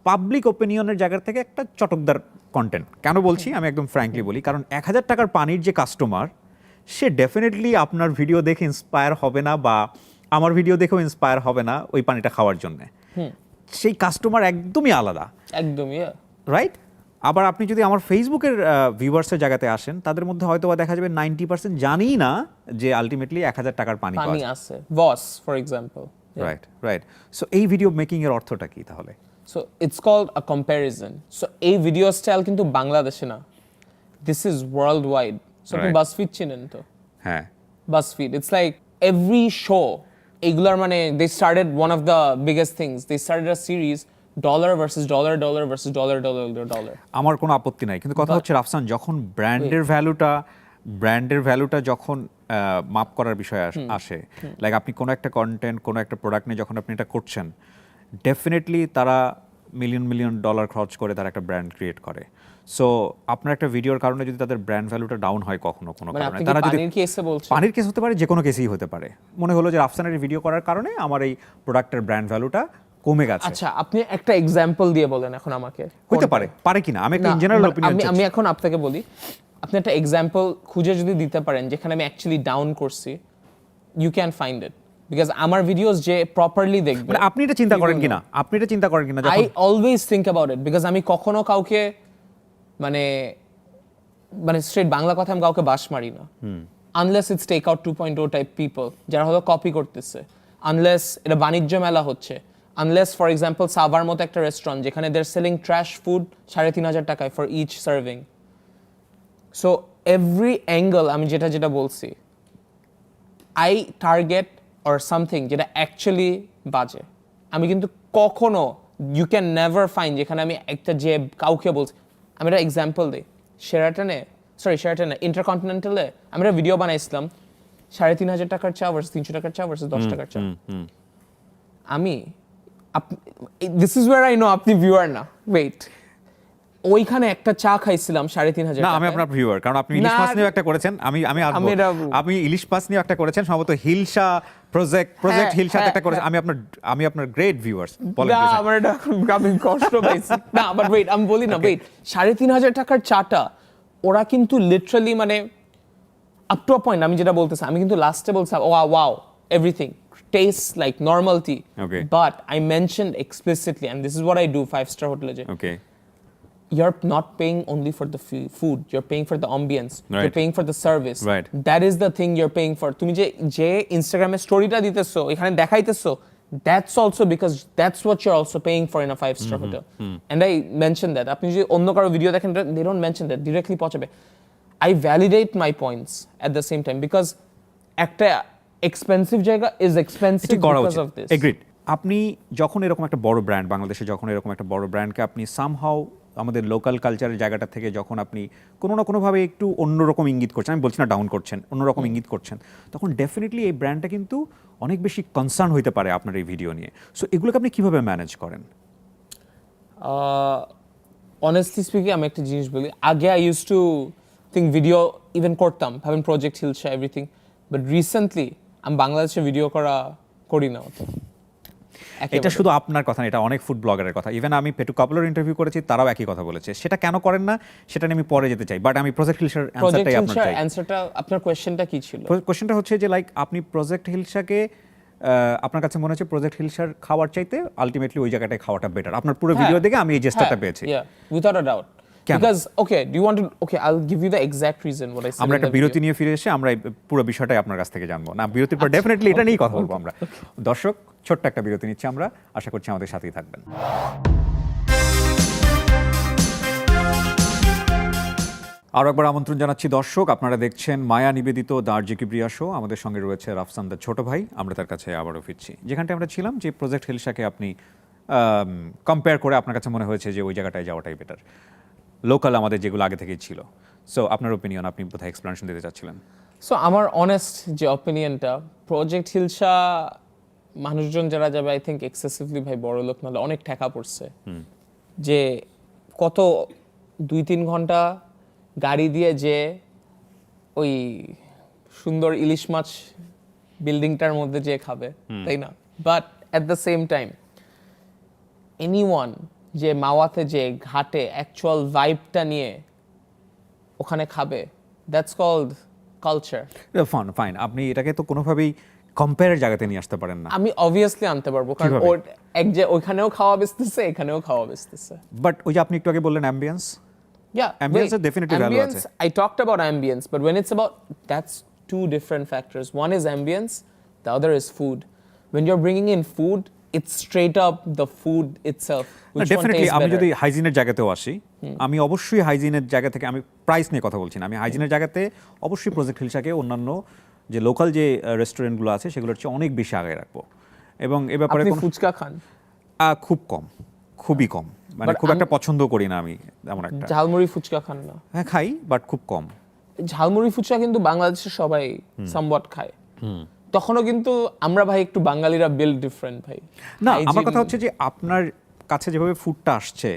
B: পাবলিক ওপিনিয়নের জায়গা থেকে একটা চটকদার কন্টেন্ট। কেন বলছি আমি একদম ফ্র্যাঙ্কলি বলি, কারণ 1000 টাকার পানির যে কাস্টমার সে ডেফিনেটলি আপনার ভিডিও দেখে ইন্সপায়ার হবে না বা আমার ভিডিও দেখেও ইন্সপায়ার হবে না ওই পানিটা খাওয়ার জন্য। সেই কাস্টমার একদমই আলাদা,
A: একদমই,
B: রাইট? আবার আপনি যদি আমার ফেসবুকের ভিউয়ার্সের জায়গাতে আসেন, তাদের মধ্যে হয়তো বা দেখা যাবে 90% জানিই না যে আলটিমেটলি 1000 টাকার পানি
A: পানি আছে। Boss for example.
B: Right. So এই ভিডিও মেকিং এর অর্থটা কি তাহলে?
A: So it's called a comparison. So এই ভিডিও স্টাইল কিন্তু বাংলাদেশে না, this is worldwide. So আপনি বাসফিড চিনেন তো?
B: হ্যাঁ।
A: BuzzFeed, it's like every show এগুলার মানে they started one of the biggest things, they started a series dollar versus dollar, dollar versus dollar, dollar dollar.
B: আমার কোনো আপত্তি নাই, কিন্তু কথা হচ্ছে রাফসান, যখন ব্র্যান্ডের ভ্যালুটা যখন মাপ করার বিষয় আসে, লাইক আপনি কোনো একটা কন্টেন্ট, কোনো একটা প্রোডাক্ট নিয়ে যখন আপনি এটা করছেন, ডেফিনেটলি তারা মিলিয়ন ডলার খরচ করে তারা একটা ব্র্যান্ড ক্রিয়েট করে। সো আপনার একটা ভিডিওর কারণে যদি তাদের ব্র্যান্ড ভ্যালুটা ডাউন হয় কোনো কারণে, তারা যদি পানির কেস হতে পারে, যে কোনো কেসেই হতে পারে, মনে হলো যে রাফসানের ভিডিও করার কারণে আমার এই প্রোডাক্টের ব্র্যান্ড ভ্যালুটা কমে গেছে।
A: আচ্ছা, আপনি একটা এক্সাম্পল দিয়ে বলেন এখন আমাকে।
B: হতে পারে কিনা, আমি একটা জেনারেল অপিনিয়ন
A: আমি এখন আপনাকে বলি, আপনি একটা এক্সাম্পল খুঁজে যদি দিতে পারেন যেখানে আমি অ্যাকচুয়ালি ডাউন করছি, you can find it, because আমার ভিডিওস যে প্রপারলি দেখবে।
B: মানে আপনি এটা চিন্তা করেন কিনা
A: I always think about it, because আমি কখনো কাউকে মানে স্ট্রেট বাংলা কথা আমি কাউকে বাস মারি না, unless it's take out 2.0 type people যারা হলো কপি করতেছে, আনলেস এটা বাণিজ্য মেলা হচ্ছে, আনলেস ফর এক্সাম্পল সাভার মতো একটা রেস্টুরেন্ট যেখানে দের সেলিং ট্র্যাশ ফুড 3500 টাকায় for each serving. So every angle আমি যেটা বলছি, আই টার্গেট অর সামথিং যেটা অ্যাকচুয়ালি বাজে। আমি কিন্তু কখনো, ইউ ক্যান নেভার ফাইন্ড যেখানে আমি একটা যে কাউকে বলছি। আমি একটা এক্সাম্পল দিই, শেরাটনে ইন্টারকন্টিনেন্টালে আমি একটা ভিডিও বানাইছিলাম 3500 টাকার চা ভার্সেস 300 টাকার চা ভার্সেস 10 টাকার চা। আমি this is wire I know আপনি ভিউয়ার না, ওয়েট, ওইখানে একটা চা খাইছিলাম 3500
B: টাকা। না, আমি আপনার ভিউয়ার, কারণ আপনি ইলিশ মাছ নিয়ে একটা করেছেন, আমি ইলিশ মাছ নিয়ে একটা করেছেন, সম্ভবত হিলসা প্রজেক্ট হিলসাতে একটা করেছেন। আমি আপনার গ্রেট ভিউয়ার্স।
A: না, আমার এটা আমি কষ্ট পাইছি না, বাট ওয়েট, আমি বলি না, ওয়েট, 3500 টাকার চাটা ওরা কিন্তু লিটারালি মানে আপ টু আ পয়েন্ট, আমি যেটা বলতেছি, আমি কিন্তু লাস্টে বলছি wow everything tastes like normal tea.
B: Okay.
A: But I mentioned explicitly, and this is what I do 5-star hotel.
B: Okay.
A: You're not paying only for the food, you're paying for the ambience,
B: right.
A: You're paying for the service.
B: Right.
A: That is the thing you're paying for. তুমি যে Instagram-এ স্টোরিটা দিতেছো, এখানে দেখাইতেছো, that's also because that's what you're also paying for in a 5-star hotel. And I mentioned that. আপনি যদি অন্য কারো video দেখেন, they don't mention that, directly পৌঁছাবে। I validate my points at the same time because একটা expensive জায়গা is expensive because of this.
B: Agreed. আপনি যখন এরকম একটা বড় ব্র্যান্ড, বাংলাদেশে যখন এরকম একটা বড় ব্র্যান্ডকে আপনি সামহাউ আমাদের লোকাল কালচারের জায়গাটা থেকে যখন আপনি কোনো না কোনোভাবে একটু অন্যরকম ইঙ্গিত করছেন, আমি বলছি না ডাউন করছেন, অন্যরকম ইঙ্গিত করছেন, তখন ডেফিনেটলি এই ব্র্যান্ডটা কিন্তু অনেক বেশি কনসার্ন হইতে পারে আপনার এই ভিডিও নিয়ে। সো এগুলোকে আপনি কিভাবে ম্যানেজ করেন?
A: অনেস্টলি স্পিকিং, আমি একটা জিনিস বলি, আগে I use to think video even করতাম, ভাবেন project hilsa everything, but recently আমি বাংলাদেশে ভিডিও করি না অত।
B: এটা শুধু আপনার কথা না, এটা অনেক ফুড ব্লগারের কথা। ইভেন আমি পেটু কাপলের ইন্টারভিউ করেছি, তারাও একই কথা বলেছে। সেটা কেন করেন না সেটা নিয়ে আমি পরে যেতে চাই, বাট আমি প্রজেক্ট হিলসার অ্যানসারটাই আপনার চাই।
A: অ্যানসারটা আপনার কোশ্চেনটা কি ছিল?
B: কোশ্চেনটা হচ্ছে যে লাইক আপনি প্রজেক্ট হিলসাকে আপনার কাছে মনে হচ্ছে প্রজেক্ট হিলসার খাওয়ার চাইতে আলটিমেটলি ওই জায়গাটায় খাওয়াটা বেটার। আপনার পুরো ভিডিও দেখে আমি এই জেস্টারটা পেয়েছি।
A: Without a doubt. Because okay, do you want to? Okay, I'll give you the exact reason what I said.
B: আমরা একটা বিরতি নিয়ে ফিরে এসে আমরা পুরো বিষয়টাই আপনার কাছ থেকে জানবো। না, বিরতির পর ডেফিনেটলি এটা নিয়েই কথা বলবো আমরা। দর্শক, ছোট্ট একটা বিরতি নিচ্ছি আমরা, আশা করছি আমাদের সাথেই থাকবেন। আরও একবার আমন্ত্রণ জানাচ্ছি দর্শক, আপনারা দেখছেন মায়া নিবেদিত দার্জি কিবরিয়া শো। আমাদের সঙ্গে রয়েছে রাফসান দা ছোট ভাই। আমরা তার কাছে আবারও ফিরছি, যেখানটা আমরা ছিলাম যে প্রজেক্ট হিলসাকে আপনি কম্পেয়ার করে আপনার কাছে মনে হয়েছে যে ওই জায়গাটায় যাওয়াটাই বেটার, লোকাল আমাদের যেগুলো আগে থেকেই ছিল। সো আপনার ওপিনিয়ন, আপনি কোথায় এক্সপ্লেনেশন দিতে চাচ্ছিলেন?
A: সো আমার অনেস্ট যে অপিনিয়নটা, প্রজেক্ট হিলসা মানুষজন যারা যাবে আই থিঙ্ক এক্সেসিভলি ভাই বড় লোক, নাহলে অনেক টাকা পড়ছে। যে কত 2-3 ঘন্টা গাড়ি দিয়ে যে ওই সুন্দর ইলিশ মাছ বিল্ডিংটার মধ্যে যে খাবে, তাই না? But at the same time anyone যে মাওয়াতে যে ঘাটে অ্যাকচুয়াল ভাইবটা নিয়ে ওখানে খাবে, দ্যাটস কল্ড কালচার।
B: ফাইন, আপনি এটাকে তো কোনোভাবেই কম্পেয়ারের জায়গাতে নিয়ে আসতে পারেন না।
A: আমি অবভিয়াসলি আনতে পারবো, কারণ ওর এক যে ওইখানেও খাওয়া বেচতেছে, এখানেও খাওয়া বেচতেছে।
B: বাট ওই যে আপনি একটু আগে বললেন ambience, ambience is definitely value আছে।
A: I talked about ambience, but when it's about, that's two different factors. One is ambience, the other is food. When you're bringing in food, it's straight up the food itself. Which one tastes better?
B: আমি যদি হাইজিনের জায়গাতেও আসি, আমি অবশ্যই হাইজিনের জায়গা থেকে, আমি price নিয়ে কথা বলছি না, আমি হাইজিনের জায়গাতে অবশ্যই প্রজেক্ট হিলসাকে অন্যান্য যে লোকাল যে রেস্টুরেন্টগুলো আছে সেগুলোর চেয়ে অনেক বেশি আগে রাখবো। এবং এ ব্যাপারে
A: আপনি ফুচকা খান?
B: খুব কম, খুবই কম, মানে খুব একটা পছন্দ করি না আমি এমন একটা।
A: ঝালমুড়ি ফুচকা খান না?
B: হ্যাঁ খাই, বাট খুব কম।
A: ঝালমুড়ি ফুচকা কিন্তু বাংলাদেশের সবাই সামওয়াট খায়। তখনও কিন্তু আমরা ভাই একটু বাঙালিরা বিল্ড ডিফারেন্ট ভাই।
B: না, আমার কথা হচ্ছে যে আপনার কাছে যেভাবে ফুডটা আসছে,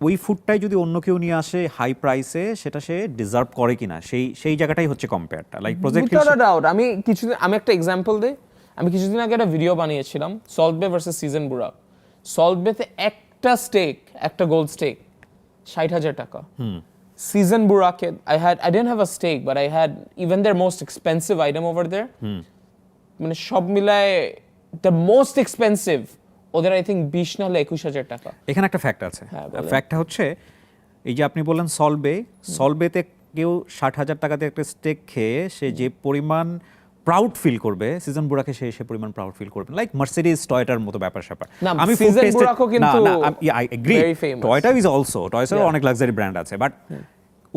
B: ওই ফুডটাই যদি অন্য কেউ নিয়ে আসে হাই প্রাইসে, সেটা সে ডিজার্ভ করে কিনা, সেই জায়গাটাই হচ্ছে কম্পেয়ারটা। লাইক প্রজেক্ট
A: আমি একটা এক্সাম্পল দিই। আমি কিছুদিন আগে একটা ভিডিও বানিয়েছিলাম, সল্ট বে ভার্সেস সিজন বুরাক। সল্ট বেতে একটা স্টেক, একটা গোল্ড স্টেক 60,000 টাকা। সিজন বুরাকে I didn't have a steak, but I had even their most expensive item over there. মানে সব মিলায় the most expensive ওদের আই থিঙ্ক 20 না হলে 21,000 টাকা।
B: এখানে একটা ফ্যাক্ট আছে। ফ্যাক্টটা হচ্ছে এই যে আপনি বললেন সলবেতে কেউ 60,000 টাকাতে একটা স্টেক খেয়ে সে যে পরিমাণ প্রাউড ফিল করবে, সিজন বুরাকে সে পরিমাণ প্রাউড ফিল করবে, লাইক মার্সিডিজ টয়োটার মতো ব্যাপার-স্যাপার।
A: আমি সিজন বুরাকও কিন্তু
B: I agree, Toyota is also, টয়োটারও অনেক লাক্সারি ব্র্যান্ড আছে, বাট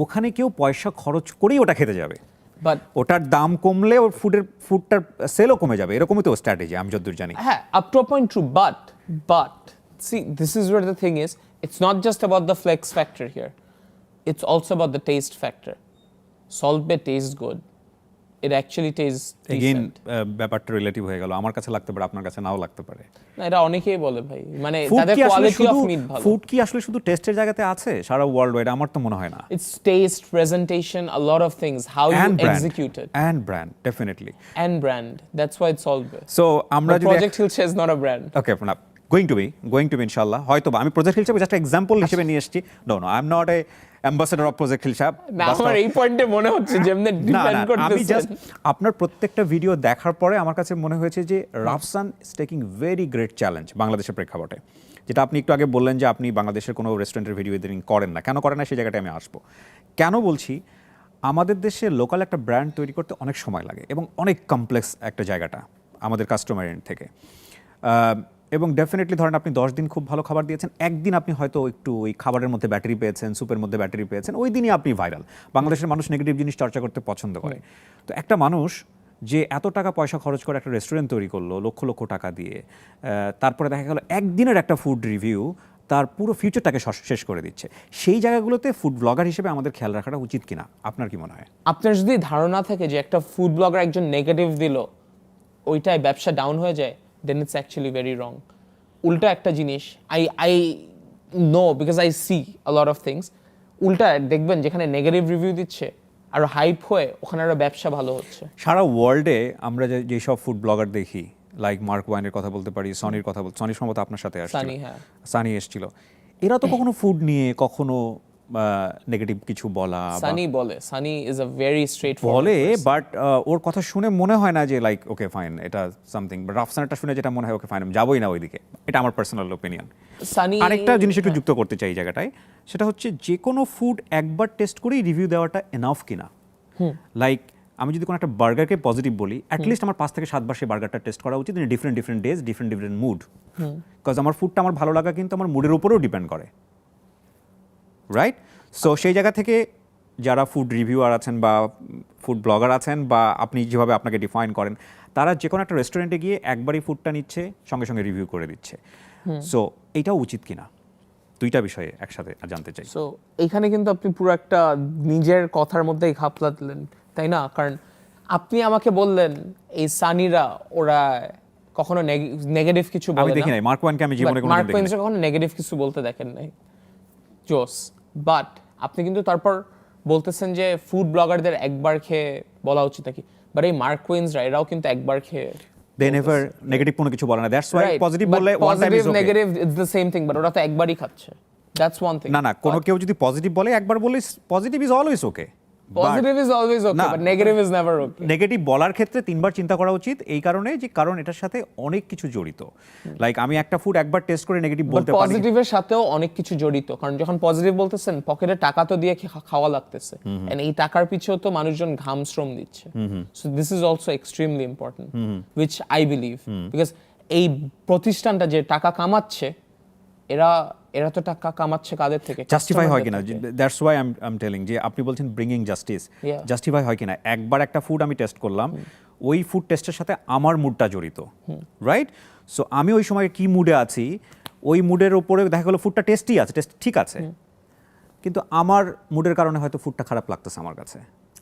B: ওখানে কেউ পয়সা খরচ করেই ওটা খেতে যাবে, বাট ওটার দাম কমলে ওর ফুডটার সেলও কমে যাবে, এরকমই তো স্ট্র্যাটেজি আমি যতদূর জানি।
A: হ্যাঁ, up to a point true, but see, this is where the thing is, it's not just about the flex factor here, it's also about the taste factor. Salt Bay tastes good, it actually tastes decent.
B: ব্যাপারটা relative হয়ে গেল, আমার কাছে লাগতে পারে, আপনার কাছে নাও লাগতে পারে।
A: না, এটা অনেকেই বলে ভাই, মানে তাদের কোয়ালিটি অফ মিট ভালো।
B: ফুড কি আসলে শুধু টেস্টের জায়গাতে আছে সারা ওয়ার্ল্ড ওয়াইড? আমার তো মনে হয় না।
A: It's taste, presentation, a lot of things, how you execute it,
B: and brand, definitely,
A: and brand, that's why it's Salt Bay.
B: So আমরা যদি
A: Project Hilsa is not a brand.
B: Okay, going to be ইনশাআল্লাহ, হয়তো আমি project hilsa just example হিসেবে নিয়ে এসেছি। No I am not a ambassador of project Hilsa.
A: না, আমার এই পয়েন্টে মনে হচ্ছে যেমনি ডিপেন্ড করতেছে।
B: আমি জাস্ট আপনার প্রত্যেকটা ভিডিও দেখার পরে আমার কাছে মনে হয়েছে যে Rafsan is taking very great challenge বাংলাদেশের প্রেক্ষাপটে। যেটা আপনি একটু আগে বললেন যে আপনি বাংলাদেশের কোনো রেস্টুরেন্টের ভিডিও এডিটিং করেন না, কেন করেন না সেই জায়গাটায় আমি আসবো। কেন বলছি, আমাদের দেশে লোকাল একটা ব্র্যান্ড তৈরি করতে অনেক সময় লাগে এবং অনেক কমপ্লেক্স একটা জায়গাটা আমাদের কাস্টমার এন্ড থেকে। এবং ডেফিনেটলি ধরেন আপনি 10 দিন খুব ভালো খাবার দিয়েছেন, একদিন আপনি হয়তো একটু ওই খাবারের মধ্যে ব্যাটারি পেয়েছেন, সুপের মধ্যে ব্যাটারি পেয়েছেন, ওই দিনই আপনি ভাইরাল। বাংলাদেশের মানুষ নেগেটিভ জিনিস চর্চা করতে পছন্দ করে। তো একটা মানুষ যে এত টাকা পয়সা খরচ করে একটা রেস্টুরেন্ট তৈরি করলো লক্ষ লক্ষ টাকা দিয়ে, তারপরে দেখা গেল একদিনের একটা ফুড রিভিউ তার পুরো ফিউচারটাকে শেষ করে দিচ্ছে, সেই জায়গাগুলোতে ফুড ব্লগার হিসেবে আমাদের খেয়াল রাখাটা উচিত কিনা, আপনার কি মনে হয়?
A: আপনার যদি ধারণা থাকে যে একটা ফুড ব্লগার একজন নেগেটিভ দিল, ওইটাই ব্যবসা ডাউন হয়ে যায়, then it's actually very wrong. উল্টা একটা জিনিস I know because I see a lot of things, উল্টা দেখবেন যেখানে নেগেটিভ রিভিউ দিচ্ছে আরো হাইপ হয়ে ওখানে আরো ব্যবসা ভালো হচ্ছে।
B: সারা ওয়ার্ল্ডে আমরা যেসব ফুড ব্লগার দেখি, লাইক মার্ক ওয়াইনের কথা বলতে পারি, সনির কথা বলতে, সনি সম্ভবত আপনার সাথে আসছিল, সানি এসেছিল, এরা তো কখনো ফুড নিয়ে কখনো নেগেটিভ কিছু বলা
A: Sunny is a very straight
B: বলে, বাট ওর কথা শুনে মনে হয় না যে লাইক ওকে ফাইন এটা সামথিং, বাট রাফসানটা শুনে যেটা মনে হয় ওকে ফাইন আমি যাবোই না ওইদিকে, এটা আমার পার্সোনাল ওপিনিয়ন। আরেকটা জিনিস একটু যুক্ত করতে চাই এই জায়গাটায়, সেটা হচ্ছে যে কোনো ফুড একবার টেস্ট করেই রিভিউ দেওয়াটা এনাফ কিনা। লাইক আমি যদি কোনো একটা বার্গারকে পজিটিভ বলি, অ্যাটলিস্ট আমার 5 থেকে 7 বার সেই বার্গারটা টেস্ট করা উচিত, different days, different mood, because আমার ফুডটা আমার ভালো লাগা কিন্তু আমার মুডের উপরেও ডিপেন্ড করে, রাইট? সো সেই জায়গা থেকে যারা ফুড রিভিউয়ার আছেন বা ফুড ব্লগার আছেন, বা আপনি যেভাবে আপনাকে ডিফাইন করেন, তারা যে কোনো একটা রেস্টুরেন্টে গিয়ে একবারই ফুডটা নিচ্ছে, সঙ্গে সঙ্গে রিভিউ করে দিচ্ছে। সো এইটাও উচিত কিনা, দুইটা বিষয়ে একসাথে জানতে চাই।
A: সো এখানে কিন্তু আপনি পুরো একটা নিজের কথার মধ্যেই ঘাপলা দিলেন, তাই না? কারণ আপনি আমাকে বললেন এই সানিরা ওরা কখনো নেগেটিভ কিছু বলে না।
B: আমি দেখি নাই মার্ক ওয়ানকে, আমি জীবনে কোনোদিন দেখিনি।
A: মার্ক ওয়ানকে কখনো নেগেটিভ কিছু বলতে দেখেন নাই, জোস। বাট আপনি কিন্তু তারপর বলতেছেন যে ফুড ব্লগারদের একবার খেয়ে বলা উচিত নাকি, বাট এই মার্ক ওয়েন্সরা এরাও কিন্তু একবার খেয়ে
B: they never নেগেটিভ কোনো কিছু বলে না, দ্যাটস ওয়াই পজিটিভ বললে one time is okay,
A: negative it's the same thing, but ওরা তো একবারই খাচ্ছে, দ্যাটস ওয়ান থিং।
B: না কোনো কেউ যদি পজিটিভ বলে একবার বললে positive is always okay,
A: positive is always okay, but negative is never okay.
B: Negative বলার ক্ষেত্রে 3 বার চিন্তা করা উচিত, এই কারণে যে কারণ এটার সাথে অনেক কিছু জড়িত। লাইক আমি একটা ফুড একবার টেস্ট করে নেগেটিভ বলতে পারি,
A: পজিটিভের সাথেও অনেক কিছু জড়িত, কারণ যখন পজিটিভ বলতেছেন পকেটে টাকা তো দিয়ে খাওয়া লাগতেছে, এন্ড এই টাকার পিছেও তো মানুষজন ঘাম শ্রম দিচ্ছে। So this is also extremely important, which I believe, because এই প্রতিষ্ঠানটা যে টাকা কামাচ্ছে, এরা তো টাকা কামাচ্ছে কাদের থেকে?
B: জাস্টিফাই হয় কিনা, that's why I am telling যে আপনি বলছেন ব্রিংিং জাস্টিস, জাস্টিফাই হয় কিনা। একবার একটা ফুড আমি টেস্ট করলাম, ওই ফুড টেস্টের সাথে আমার মুডটা জড়িত, রাইট? সো আমি ওই সময় কি মুডে আছি, ওই মুডের উপরে দেখা গেলো ফুডটা টেস্টি আছে, টেস্ট ঠিক আছে, কিন্তু আমার মুডের কারণে হয়তো ফুডটা খারাপ লাগতেছে আমার কাছে।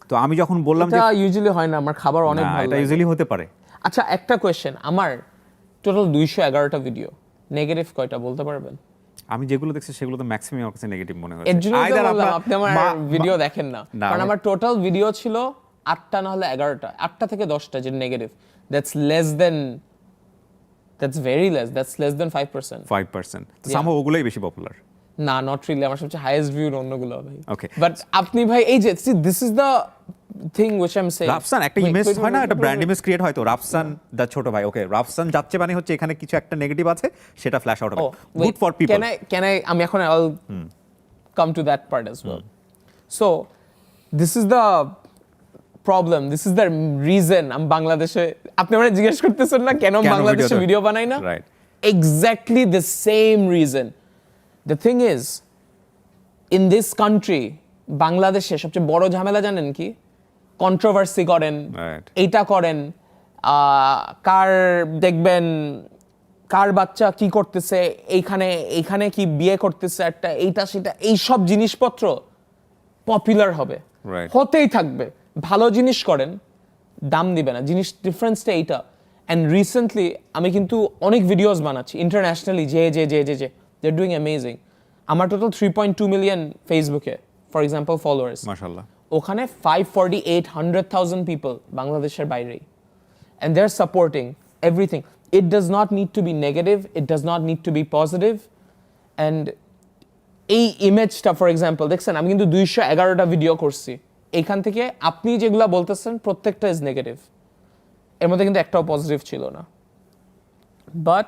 B: তো আমি যখন বললাম যে
A: এটা ইউজুয়ালি হয় না, আমার খাবার অনেক ভালো লাগে,
B: এটা ইউজুয়ালি হতে পারে।
A: আচ্ছা একটা কোয়েশ্চেন, আমার টোটাল 211টা ভিডিও, নেগেটিভ কয়টা বলতে পারবেন?
B: আমি যেগুলো দেখছি সেগুলো তো ম্যাক্সিমাম আমার কাছে নেগেটিভ মনে হয়েছে।
A: এর জন্য আপনি আমার ভিডিও দেখেন না, কারণ আমার টোটাল ভিডিও ছিল 8টা না হলে 11টা, 8টা থেকে 10টা যে negative, that's very less, that's less than 5%।
B: তো সামহাও ওগুলোই বেশি পপুলার।
A: না, নট রিয়েলি, আমার সবচেয়ে হাইয়েস্ট ভিউর অন্যগুলো ভাই।
B: ওকে,
A: বাট আপনি ভাই এই যে this is the thing which I'm saying,
B: Rafsan একটা ইমেজ হয় না, একটা ব্র্যান্ড ইমেজ ক্রিয়েট হয়, তো রাফসান দা ছোট ভাই, ওকে রাফসান যাচ্ছে মানে হচ্ছে এখানে কিছু একটা নেগেটিভ আছে, সেটা ফ্ল্যাশ আউট হবে, good for people.
A: Can I আমি এখন I'll come to that part as well. So this is the problem, this is the reason আমি বাংলাদেশে, আপনি আমাকে জিজ্ঞেস করতেছেন না কেন বাংলাদেশে ভিডিও বানাই না,
B: right?
A: Exactly the same reason. The thing is, in this country, বাংলাদেশে সবচেয়ে বড় ঝামেলা জানেন কি? কন্ট্রোভার্সি করেন, এইটা করেন, কার দেখবেন কার বাচ্চা কি করতেছে, এইখানে কি বিয়ে করতেছে একটা, এইটা সেটা, এই সব জিনিসপত্র পপুলার হবে, হতেই থাকবে। ভালো জিনিস করেন, দাম দিবে না, জিনিস ডিফারেন্সটা এইটা। অ্যান্ড রিসেন্টলি আমি কিন্তু অনেক ভিডিওস বানাচ্ছি ইন্টারন্যাশনালি, যে দে আর ডুইং অ্যামেজিং। আমার টোটাল 3.2 মিলিয়ন ফেসবুকে ফর এক্সাম্পল ফলোয়ার্স,
B: মাশাআল্লাহ।
A: ওখানে 548,000 পিপল বাংলাদেশের বাইরেই, and they're supporting everything. It does not need to be negative, it does not need to be positive. And এই ইমেজটা ফর এক্সাম্পল দেখছেন, আমি কিন্তু 211টা ভিডিও করছি, এইখান থেকে আপনি যেগুলা বলতেছেন প্রত্যেকটা ইজ নেগেটিভ, এর মধ্যে কিন্তু একটাও পজিটিভ ছিল না। But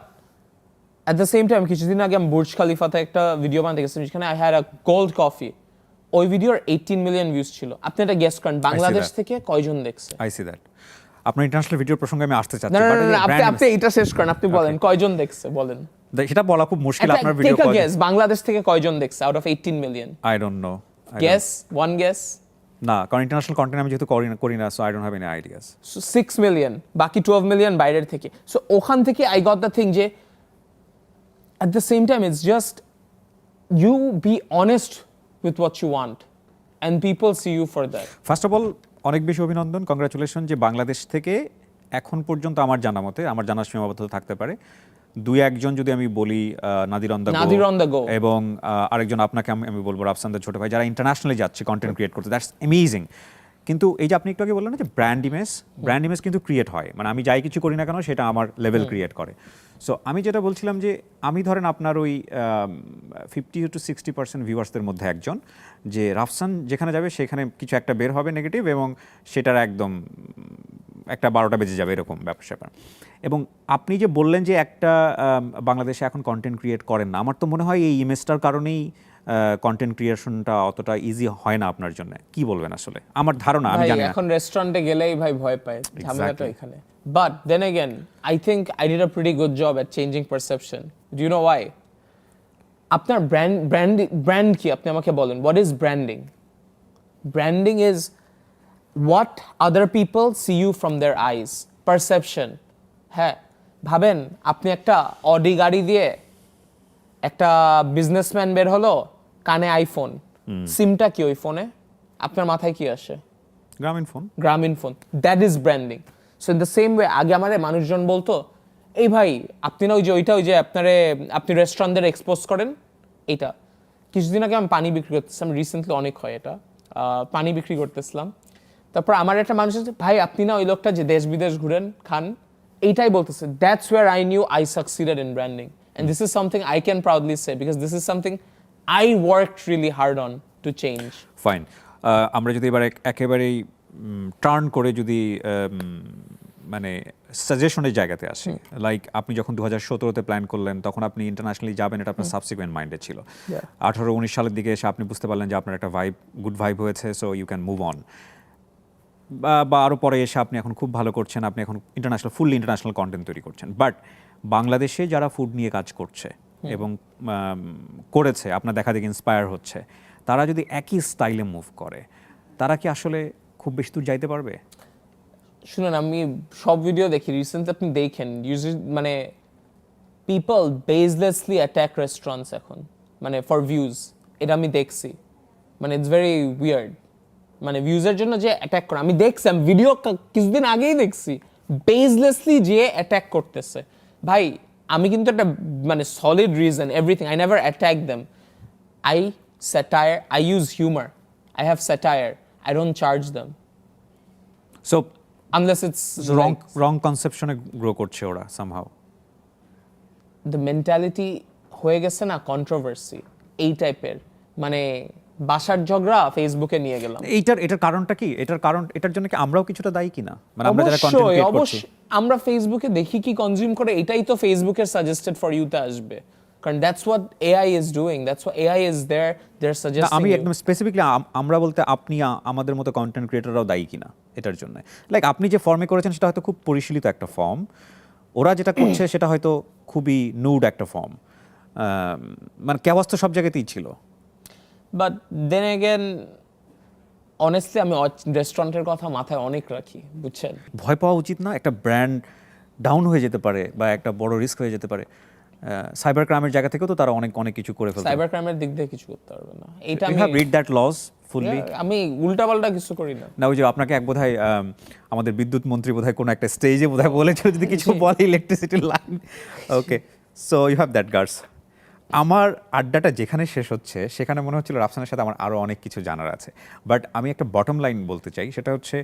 A: at the same time কিছুদিন আগে আমি বুর্জ খালিফাতে একটা ভিডিও বানাতে গেছিলাম, যেখানে I had a gold coffee, ওই ভিডিওর 18 মিলিয়ন ভিউজ ছিল। আপনি এটা গেস করেন বাংলাদেশ থেকে কয়জন দেখছে?
B: I see that. আপনার ইন্টারন্যাশনাল ভিডিওর প্রসঙ্গে আমি আসতে চাচ্ছি,
A: আপনি এটা শেষ করেন, আপনি বলেন কয়জন দেখছে, বলেন।
B: সেটা বলা খুব মুশকিল, আপনার ভিডিও
A: কয়জন গেস বাংলাদেশ থেকে কয়জন দেখছে out of 18 million?
B: I don't know,
A: guess, one guess.
B: না, কারণ ইন্টারন্যাশনাল কন্টেন্ট আমি যেহেতু করি না, so I don't have any ideas.
A: So 6 million, বাকি 12 মিলিয়ন বাইরের থেকে। সো ওখান থেকে আই গট দ্য থিং যে at the same time it's just you be honest with what you want and people see you for that.
B: First of all অনেক বেশি অভিনন্দন, congratulation যে বাংলাদেশ থেকে এখন পর্যন্ত আমার জানা মতে, আমার জানার সীমাবদ্ধতা থাকতে পারে, দুই একজন যদি আমি বলি নাদির অন দ্য গো এবং আরেকজন আপনাকে আমি বলবো রাফসানদের ছোট ভাই, যারা ইন্টারন্যাশনালি যাচ্ছে কন্টেন্ট ক্রিয়েট করতে, দ্যাটস অ্যামেজিং। কিন্তু এই যে আপনি একটু আগে বললেন না যে ব্র্যান্ড ইমেজ কিন্তু ক্রিয়েট হয়, মানে আমি যাই কিছু করি না কেন সেটা আমার লেভেল ক্রিয়েট করে। সো আমি যেটা বলছিলাম যে আমি ধরেন আপনার ওই 50 to 60% ভিউয়ার্সদের মধ্যে একজন, যে রাফসান যেখানে যাবে সেখানে কিছু একটা বের হবে নেগেটিভ এবং সেটার একদম একটা 12টা বেজে যাবে এরকম ব্যাপার। এবং আপনি যে বললেন যে একটা বাংলাদেশে এখন কন্টেন্ট ক্রিয়েট করেন না, আমার তো মনে হয় এই ইমেজটার কারণেই কন্টেন্ট ক্রিয়েশনটা অতটা ইজি হয় না আপনার জন্য। কি বলবেন আসলে? আমার ধারণা, আমি জানি না।
A: এখন রেস্টুরেন্টে গেলেই ভাই ভয় পায়, ঝামেলাটা এখানে। But then again I think I did a pretty good job at changing perception. Do you know why? আপনার ব্র্যান্ড কি আপনি আমাকে বলেন। What is branding? Branding is what other people see you from their eyes, perception. হ্যাঁ, ভাবেন আপনি একটা Audi গাড়ি দিয়ে একটা বিজনেসম্যান বের হলো, কানে আইফোন, সিমটা কি ওই ফোনে, আপনার মাথায় কি আসে? গ্রামীণ phone. That is branding. So in the same way আগে আমাদের মানুষজন বলতো, এই ভাই আপনি না ওই যে আপনি রেস্টুরেন্টদের এক্সপোজ করেন এইটা। কিছুদিন আগে আমি পানি বিক্রি করতেছিলাম, রিসেন্টলি অনেক হয় এটা, পানি বিক্রি করতেছিলাম। তারপর আমার একটা মানুষ আছে, ভাই আপনি না ওই লোকটা যে দেশ বিদেশ ঘুরেন খান, এইটাই বলতেছে। That's where I knew I succeeded in branding, and this is something I can proudly say because this is something I worked really hard on to change.
B: Fine, আমরা যদি এবার একেবারেই টার্ন করে যদি মানে সাজেশনের জায়গাতে আসি, লাইক আপনি যখন 2017-তে প্ল্যান করলেন তখন আপনি ইন্টারন্যাশনালি যাবেন, এটা আপনার সাবসিকুয়েন্ট মাইন্ডে ছিল। 18-19 সালের দিকে এসে আপনি বুঝতে পারলেন যে আপনার একটা গুড ভাইব হয়েছে, so you can move on. বা আরও পরে এসে আপনি এখন খুব ভালো করছেন, আপনি এখন ফুললি ইন্টারন্যাশনাল কন্টেন্ট তৈরি করছেন। বাট বাংলাদেশে যারা ফুড নিয়ে কাজ করছে এবং করেছে, আপনার দেখা দেখে ইন্সপায়ার হচ্ছে, তারা যদি একই স্টাইলে মুভ করে, তারা কি আসলে খুব বেশি দূর যাইতে পারবে?
A: শুনুন, আমি সব ভিডিও দেখি, রিসেন্টলি আপনি দেখেন মানে পিপল বেসলেসলি অ্যাটাক রেস্টুরেন্টস এখন, মানে ফর ভিউজ। এটা আমি দেখছি, মানে ইটস ভেরি উইয়ার্ড। মানে ভিউজের জন্য যে অ্যাটাক করে আমি দেখছি, আমি ভিডিও কিছুদিন আগেই দেখছি, বেসলেসলি যে অ্যাটাক করতেছে। ভাই আমি কিন্তু একটা মানে solid reason everything, I never attack them. I satire, I use humour, I have satire, I don't charge them.
B: So
A: unless it's
B: wrong conception-এ গ্রো করছে ওরা somehow.
A: the mentality হয়ে গেছে না কন্ট্রোভার্সি এই টাইপের, মানে বাসার ঝগড়া ফেসবুকে নিয়ে গেলাম।
B: এটার কারণটা কি? এটার জন্য কি আমরাও কিছুটা দায়ী কিনা? মানে আমরা যারা কন্টেন্ট ক্রিয়েট করছি,
A: আমরা ফেসবুকে দেখি কি কনজিউম করে, এটাই তো ফেসবুকের সাজেস্টেড ফর ইউ তে আসবে, কারণ that's what AI is doing, that's what AI is there suggesting.
B: আমি একদম স্পেসিফিকলি আমরা বলতে আপনি আমাদের মতো কন্টেন্ট ক্রিয়েটররাও দায়ী কিনা এটার জন্য? লাইক আপনি যে ফর্মে করেছেন সেটা হয়তো খুব পরিশীলিত একটা ফর্ম, ওরা যেটা করছে সেটা হয়তো খুবই নুড একটা ফর্ম, মানে কেওয়াস তো সব জায়গাতেই ছিল।
A: বাট দেন এগেন অনেস্টলি আমি রেস্টুরেন্টের কথা মাথায় অনেক রাখি, বুঝছেন?
B: ভয় পাওয়া উচিত না? একটা ব্র্যান্ড ডাউন হয়ে যেতে পারে বা একটা বড় রিস্ক হয়ে যেতে পারে। সাইবার ক্রাইমের জায়গা থেকেও তো তারা অনেক কিছু করে ফেলবে।
A: সাইবার ক্রাইমের দিক দিয়ে কিছু করতে পারবে না, এটা আমি
B: রিড দ্যাট লস ফুললি।
A: আমি উল্টাপাল্টা কিছু করি না।
B: না, ওই যে আপনাকে এক বোধহয় আমাদের বিদ্যুৎ মন্ত্রী বোধহয় কোনো একটা স্টেজে বোধহয় বলেছিল যদি কিছু বলে ইলেকট্রিসিটির line. Okay, so you have that guards. আমার আড্ডাটা যেখানে শেষ হচ্ছে সেখানে মনে হচ্ছিল রাফসানের সাথে আমার আরও অনেক কিছু জানার আছে, বাট আমি একটা বটম লাইন বলতে চাই, সেটা হচ্ছে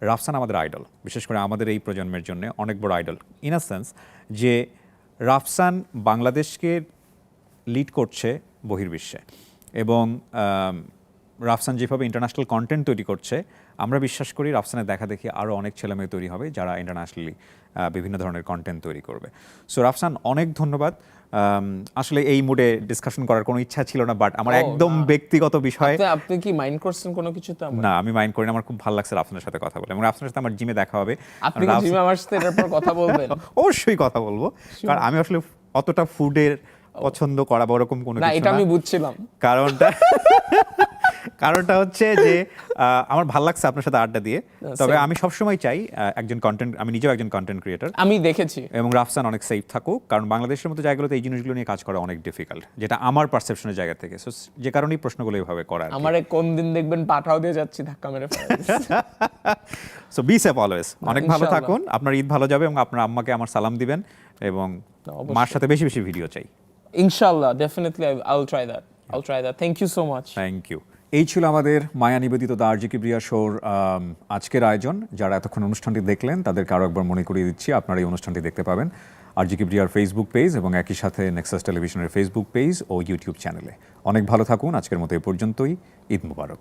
B: রাফসান আমাদের আইডল, বিশেষ করে আমাদের এই প্রজন্মের জন্য অনেক বড় আইডল, ইন আ সেন্স যে রাফসান বাংলাদেশকে লিড করছে বহির্বিশ্বে, এবং রাফসান যেভাবে ইন্টারন্যাশনাল কন্টেন্ট তৈরি করছে, আমরা বিশ্বাস করি রাফসানের দেখা দেখি আরও অনেক ছেলেমেয়ে তৈরি হবে যারা ইন্টারন্যাশনালি বিভিন্ন ধরনের কন্টেন্ট তৈরি করবে। সো রাফসান, অনেক ধন্যবাদ। আসলে এই মুডে ডিসকাশন করার কোনো ইচ্ছা ছিল না, বাট আমার একদম ব্যক্তিগত বিষয়।
A: আপনি কি মাইন্ড করছেন কোনো কিছুতে?
B: না, আমি মাইন্ড করি না, আমার খুব ভালো লাগছে রাফসানের সাথে কথা বলে, এবং রাফসানের সাথে আমার জিমে দেখা হবে।
A: আপনি কি জিমে আমার সাথে এটার পর কথা বলবেন?
B: অবশ্যই কথা বলবো, কারণ আমি আসলে অতটা ফুডের পছন্দ করা বা ওরকম কোনো কিছু না।
A: এটা আমি বুঝছিলাম
B: কারণটা কারণটা হচ্ছে যে আমার ভালো লাগছে আপনার সাথে আড্ডা দিয়ে, তবে আমি সবসময় চাই আমি নিজেও একজন কন্টেন্ট ক্রিয়েটর,
A: আমি দেখেছি
B: এবং রাফসান অনেক সেফ থাকুক, কারণ বাংলাদেশের মতো জায়গাগুলোতে এই জিনিসগুলো নিয়ে কাজ করা অনেক ডিফিকাল্ট, যেটা আমার পারসেপশনের জায়গা থেকে। সো যে কারণেই প্রশ্নগুলো এইভাবে করা।
A: আমারে কোন দিন দেখবেন পাঠাও দিয়ে যাচ্ছি ধাক্কা মেরে
B: সো বি সেফ অলওয়েজ, অনেক ভালো
A: ইনশাআল্লাহ।
B: থাকুন, আপনার ঈদ ভালো যাবে, এবং আপনার আম্মাকে আমার সালাম দিবেন, এবং
A: অবশ্যই।
B: মার সাথে বেশি বেশি ভিডিও চাই।
A: ইনশাআল্লাহ, definitely I will try that. Thank you so much.
B: Thank you. এই ছিল আমাদের মায়া নিবেদিত দ্য আরজি কিবরিয়া শোর আজকের আয়োজন। যারা এতক্ষণ অনুষ্ঠানটি দেখলেন তাদেরকে আরও একবার মনে করিয়ে দিচ্ছি, আপনারা এই অনুষ্ঠানটি দেখতে পাবেন আরজি কিবরিয়ার ফেসবুক পেজ এবং একই সাথে নেক্সাস টেলিভিশনের ফেসবুক পেজ ও ইউটিউব চ্যানেলে। অনেক ভালো থাকুন, আজকের মতো এ পর্যন্তই। ঈদ মুবারক।